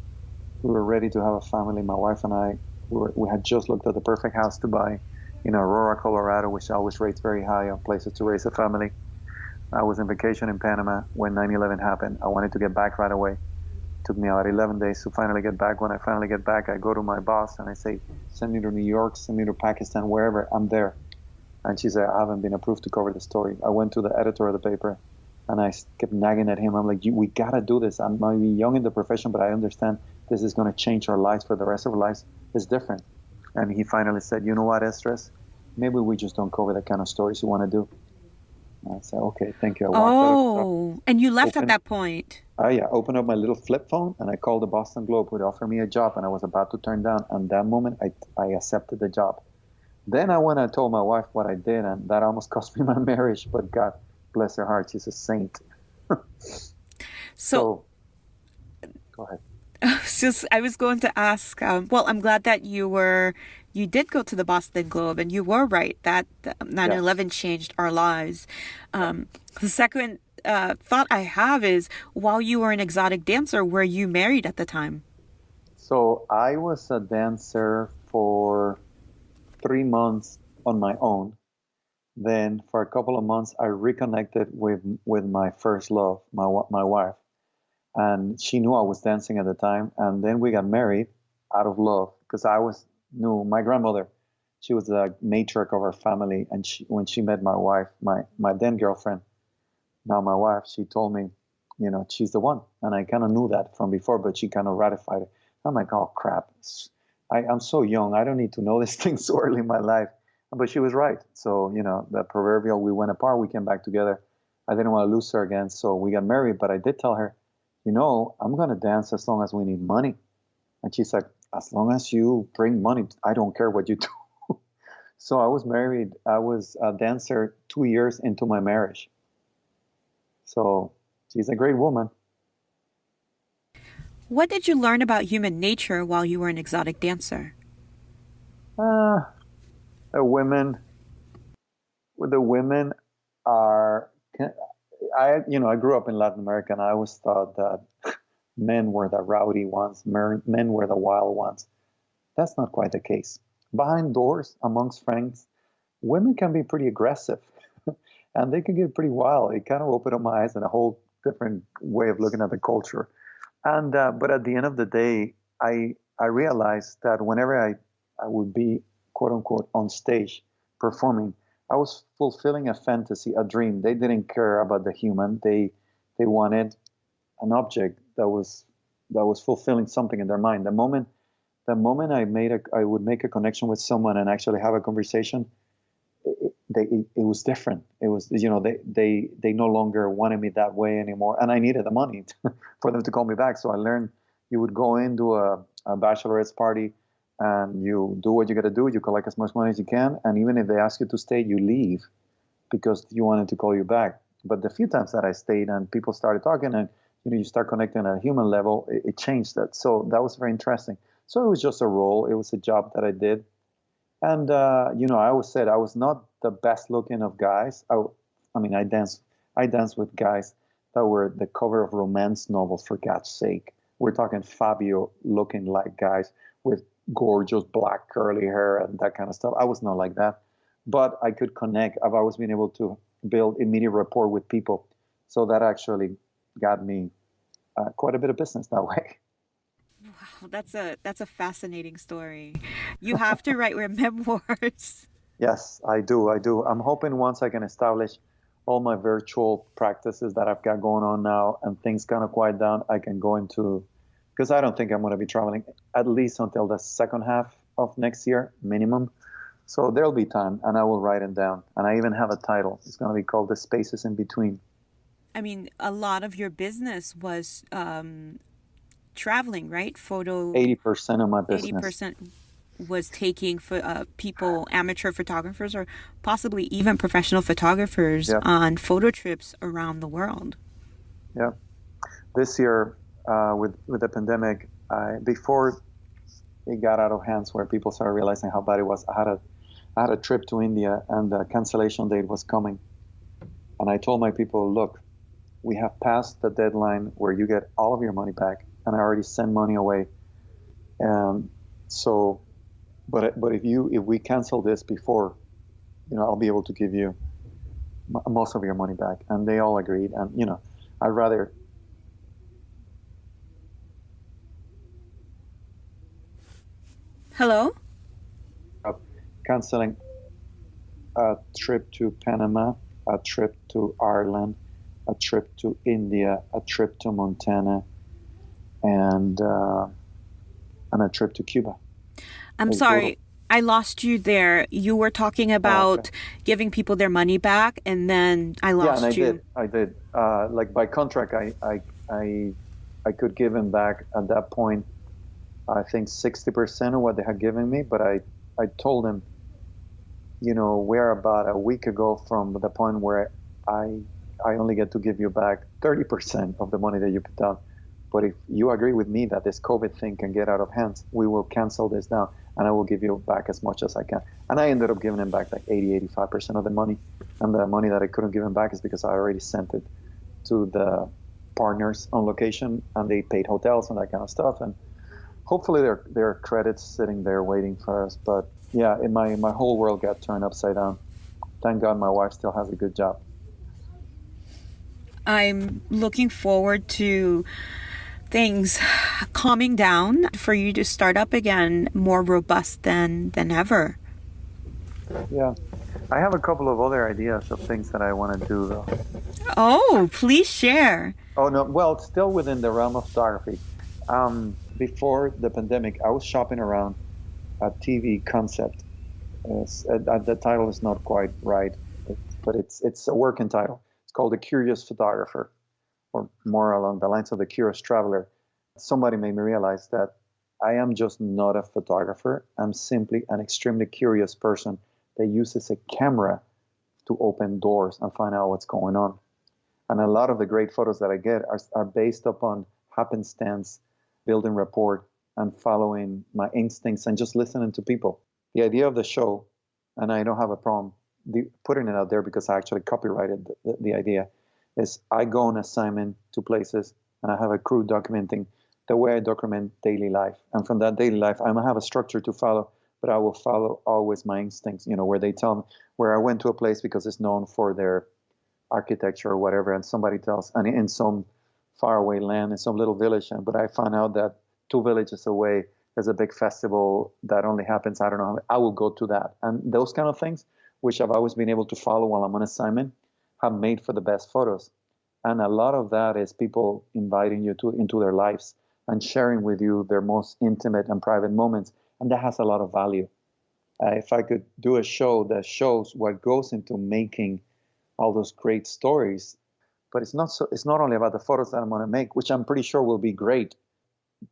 We were ready to have a family. My wife and I, we had just looked at the perfect house to buy in Aurora, Colorado, which always rates very high on places to raise a family. I was on vacation in Panama when 9/11 happened. I wanted to get back right away. It took me about 11 days to finally get back. When I finally get back, I go to my boss and I say, send me to New York, send me to Pakistan, wherever, I'm there. And she said, I haven't been approved to cover the story. I went to the editor of the paper and I kept nagging at him. I'm like, we got to do this. I might be young in the profession, but I understand this is going to change our lives for the rest of our lives. It's different. And he finally said, you know what, Essdras? Maybe we just don't cover the kind of stories you want to do. And I said, okay, thank you. And you left at that point. Yeah, opened up my little flip phone and I called the Boston Globe, who offered me a job, and I was about to turn down. And that moment, I accepted the job. Then I went and told my wife what I did, and that almost cost me my marriage. But God bless her heart, she's a saint. So, So go ahead. just I was going to ask. Well, I'm glad that you did go to the Boston Globe, and you were right that Yes. 9/11 changed our lives. Yeah. The second thought I have is, while you were an exotic dancer, were you married at the time? So I was a dancer for 3 months on my own. Then for a couple of months, I reconnected with my first love, my wife, and she knew I was dancing at the time. And then we got married out of love because I was knew my grandmother. She was the matriarch of our family, and when she met my wife, my then girlfriend, now my wife, she told me, she's the one. And I kind of knew that from before, but she kind of ratified it. I'm like, oh crap. I'm so young. I don't need to know this thing so early in my life. But she was right. So, the proverbial, we went apart, we came back together. I didn't want to lose her again. So we got married, but I did tell her, I'm going to dance as long as we need money. And she's like, as long as you bring money, I don't care what you do. So I was married. I was a dancer 2 years into my marriage. So she's a great woman. What did you learn about human nature while you were an exotic dancer? Uh, the women, the women are, I grew up in Latin America and I always thought that men were the rowdy ones, men were the wild ones. That's not quite the case. Behind doors, amongst friends, women can be pretty aggressive and they can get pretty wild. It kind of opened up my eyes in a whole different way of looking at the culture. And but at the end of the day, I realized that whenever I would be quote unquote on stage performing, I was fulfilling a fantasy, a dream. They didn't care about the human. They wanted an object that was fulfilling something in their mind. The moment I would make a connection with someone and actually have a conversation, it was different. It was, they no longer wanted me that way anymore, and I needed the money for them to call me back. So I learned you would go into a bachelorette's party, and you do what you got to do. You collect as much money as you can, and even if they ask you to stay, you leave because you wanted to call you back. But the few times that I stayed and people started talking, and you start connecting at a human level, it changed that. So that was very interesting. So it was just a role. It was a job that I did. And I always said I was not the best looking of guys. I mean, I danced with guys that were the cover of romance novels, for God's sake. We're talking Fabio looking like guys with gorgeous black curly hair and that kind of stuff. I was not like that, but I could connect. I've always been able to build immediate rapport with people, so that actually got me quite a bit of business that way. Wow, that's a fascinating story. You have to write your memoirs. Yes, I do. I do. I'm hoping once I can establish all my virtual practices that I've got going on now and things kind of quiet down, I can go into, because I don't think I'm going to be traveling at least until the second half of next year, minimum. So there'll be time and I will write it down. And I even have a title. It's going to be called The Spaces in Between. I mean, a lot of your business was traveling, right? Photo 80% of my business. 80% was taking for people, amateur photographers, or possibly even professional photographers Yeah. on photo trips around the world. Yeah. This year, with the pandemic, before it got out of hands where people started realizing how bad it was, I had a trip to India and the cancellation date was coming. And I told my people, look, we have passed the deadline where you get all of your money back, and I already sent money away. So, but if we cancel this before, I'll be able to give you most of your money back. And they all agreed. And I'd rather Hello? canceling a trip to Panama, a trip to Ireland, a trip to India, a trip to Montana, and a trip to Cuba. I'm It's brutal. sorry, I lost you there. You were talking Oh, okay. about giving people their money back, and then I Yeah, and I lost did. you. I did. Like by contract, I could give him back at that point. I think 60% of what they had given me, but I told him, we're about a week ago from the point where I I only get to give you back 30% of the money that you put down. But if you agree with me that this COVID thing can get out of hands, we will cancel this now and I will give you back as much as I can. And I ended up giving him back like 85% of the money. And the money that I couldn't give him back is because I already sent it to the partners on location and they paid hotels and that kind of stuff. And hopefully there are credits sitting there waiting for us. But yeah, my whole world got turned upside down. Thank God my wife still has a good job. I'm looking forward to things calming down for you to start up again more robust than ever. Yeah. I have a couple of other ideas of things that I want to do though. Oh, please share. Oh no, well, it's still within the realm of photography. Before the pandemic, I was shopping around a TV concept. The title is not quite right, but it's a working title. It's called The Curious Photographer, or more along the lines of The Curious Traveler. Somebody made me realize that I am just not a photographer. I'm simply an extremely curious person that uses a camera to open doors and find out what's going on. And a lot of the great photos that I get are based upon happenstance, building rapport, and following my instincts and just listening to people. The idea of the show, and I don't have a problem putting it out there because I actually copyrighted the idea, is I go on assignment to places and I have a crew documenting the way I document daily life. And from that daily life, I might have a structure to follow, but I will follow always my instincts, where they tell me where I went to a place because it's known for their architecture or whatever, and somebody tells, and in some faraway land, in some little village, but I found out that 2 villages away, there's a big festival that only happens, I don't know, I will go to that. And those kind of things, which I've always been able to follow while I'm on assignment, have made for the best photos. And a lot of that is people inviting you into their lives and sharing with you their most intimate and private moments. And that has a lot of value. If I could do a show that shows what goes into making all those great stories, but it's not only about the photos that I'm going to make, which I'm pretty sure will be great,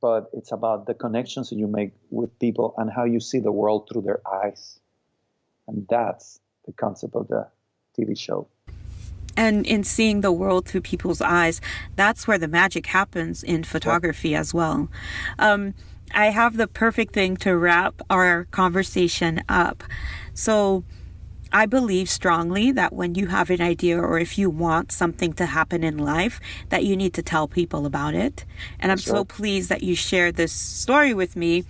but it's about the connections that you make with people and how you see the world through their eyes. And that's the concept of the TV show. And in seeing the world through people's eyes, that's where the magic happens in photography as well. I have the perfect thing to wrap our conversation up. So I believe strongly that when you have an idea or if you want something to happen in life, that you need to tell people about it. And I'm so pleased that you shared this story with me,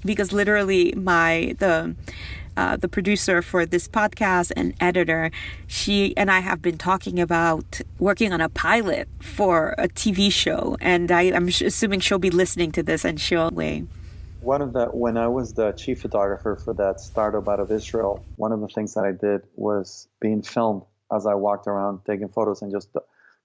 because literally the producer for this podcast and editor, she and I have been talking about working on a pilot for a TV show. And I'm assuming she'll be listening to this and she'll weigh. When I was the chief photographer for that startup out of Israel, one of the things that I did was being filmed as I walked around taking photos and just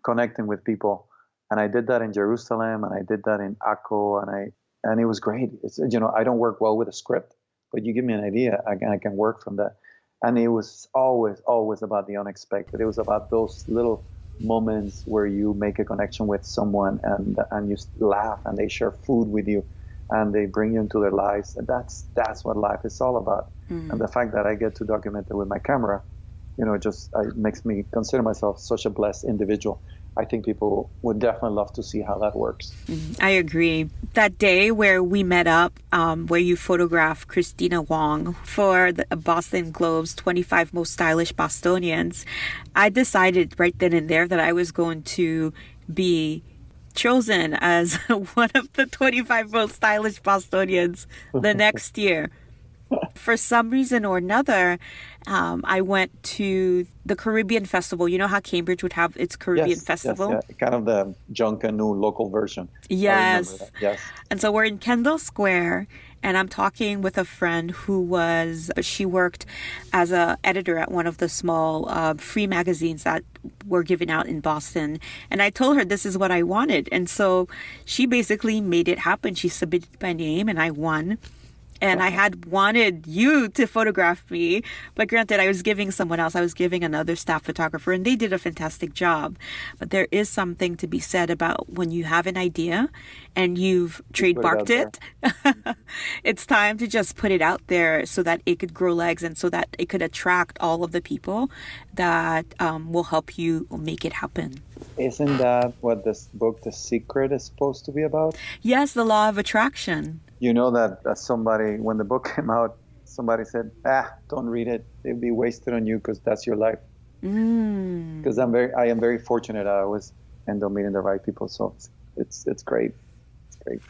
connecting with people. And I did that in Jerusalem and I did that in Akko, and it was great. It's, I don't work well with a script, but you give me an idea, I can work from that. And it was always about the unexpected. It was about those little moments where you make a connection with someone and you laugh and they share food with you and they bring you into their lives. And that's what life is all about. And the fact that I get to document it with my camera, it makes me consider myself such a blessed individual. I think people would definitely love to see how that works. I agree. That day where we met up, where you photographed Christina Wong for the Boston Globe's 25 Most Stylish Bostonians, I decided right then and there that I was going to be chosen as one of the 25 Most Stylish Bostonians the next year. For some reason or another, I went to the Caribbean Festival. You know how Cambridge would have its Caribbean Festival? Yes, yeah. Kind of the Junkanoo local version. Yes. Yes. And so we're in Kendall Square, and I'm talking with a friend she worked as an editor at one of the small free magazines that were given out in Boston. And I told her this is what I wanted. And so she basically made it happen. She submitted my name and I won. And I had wanted you to photograph me, but granted, I was giving someone else. I was giving another staff photographer, and they did a fantastic job. But there is something to be said about when you have an idea and you've trademarked it. It's time to just put it out there so that it could grow legs and so that it could attract all of the people that will help you make it happen. Isn't that what this book, The Secret, is supposed to be about? Yes, the law of attraction. You know that somebody, when the book came out, somebody said, don't read it. It'll be wasted on you because that's your life. Because I am very fortunate. I always end up meeting the right people. So it's great. It's great.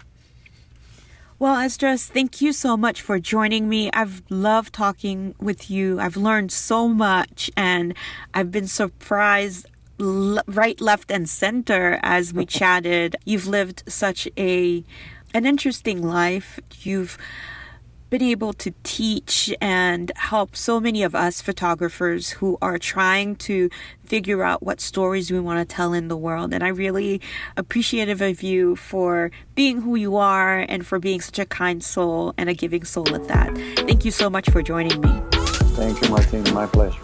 Well, Essdras, thank you so much for joining me. I've loved talking with you. I've learned so much, and I've been surprised right, left, and center as we chatted. You've lived such an interesting life. You've been able to teach and help so many of us photographers who are trying to figure out what stories we want to tell in the world. And I really appreciative of you for being who you are and for being such a kind soul and a giving soul at that. Thank you so much for joining me. Thank you, Martine. My pleasure.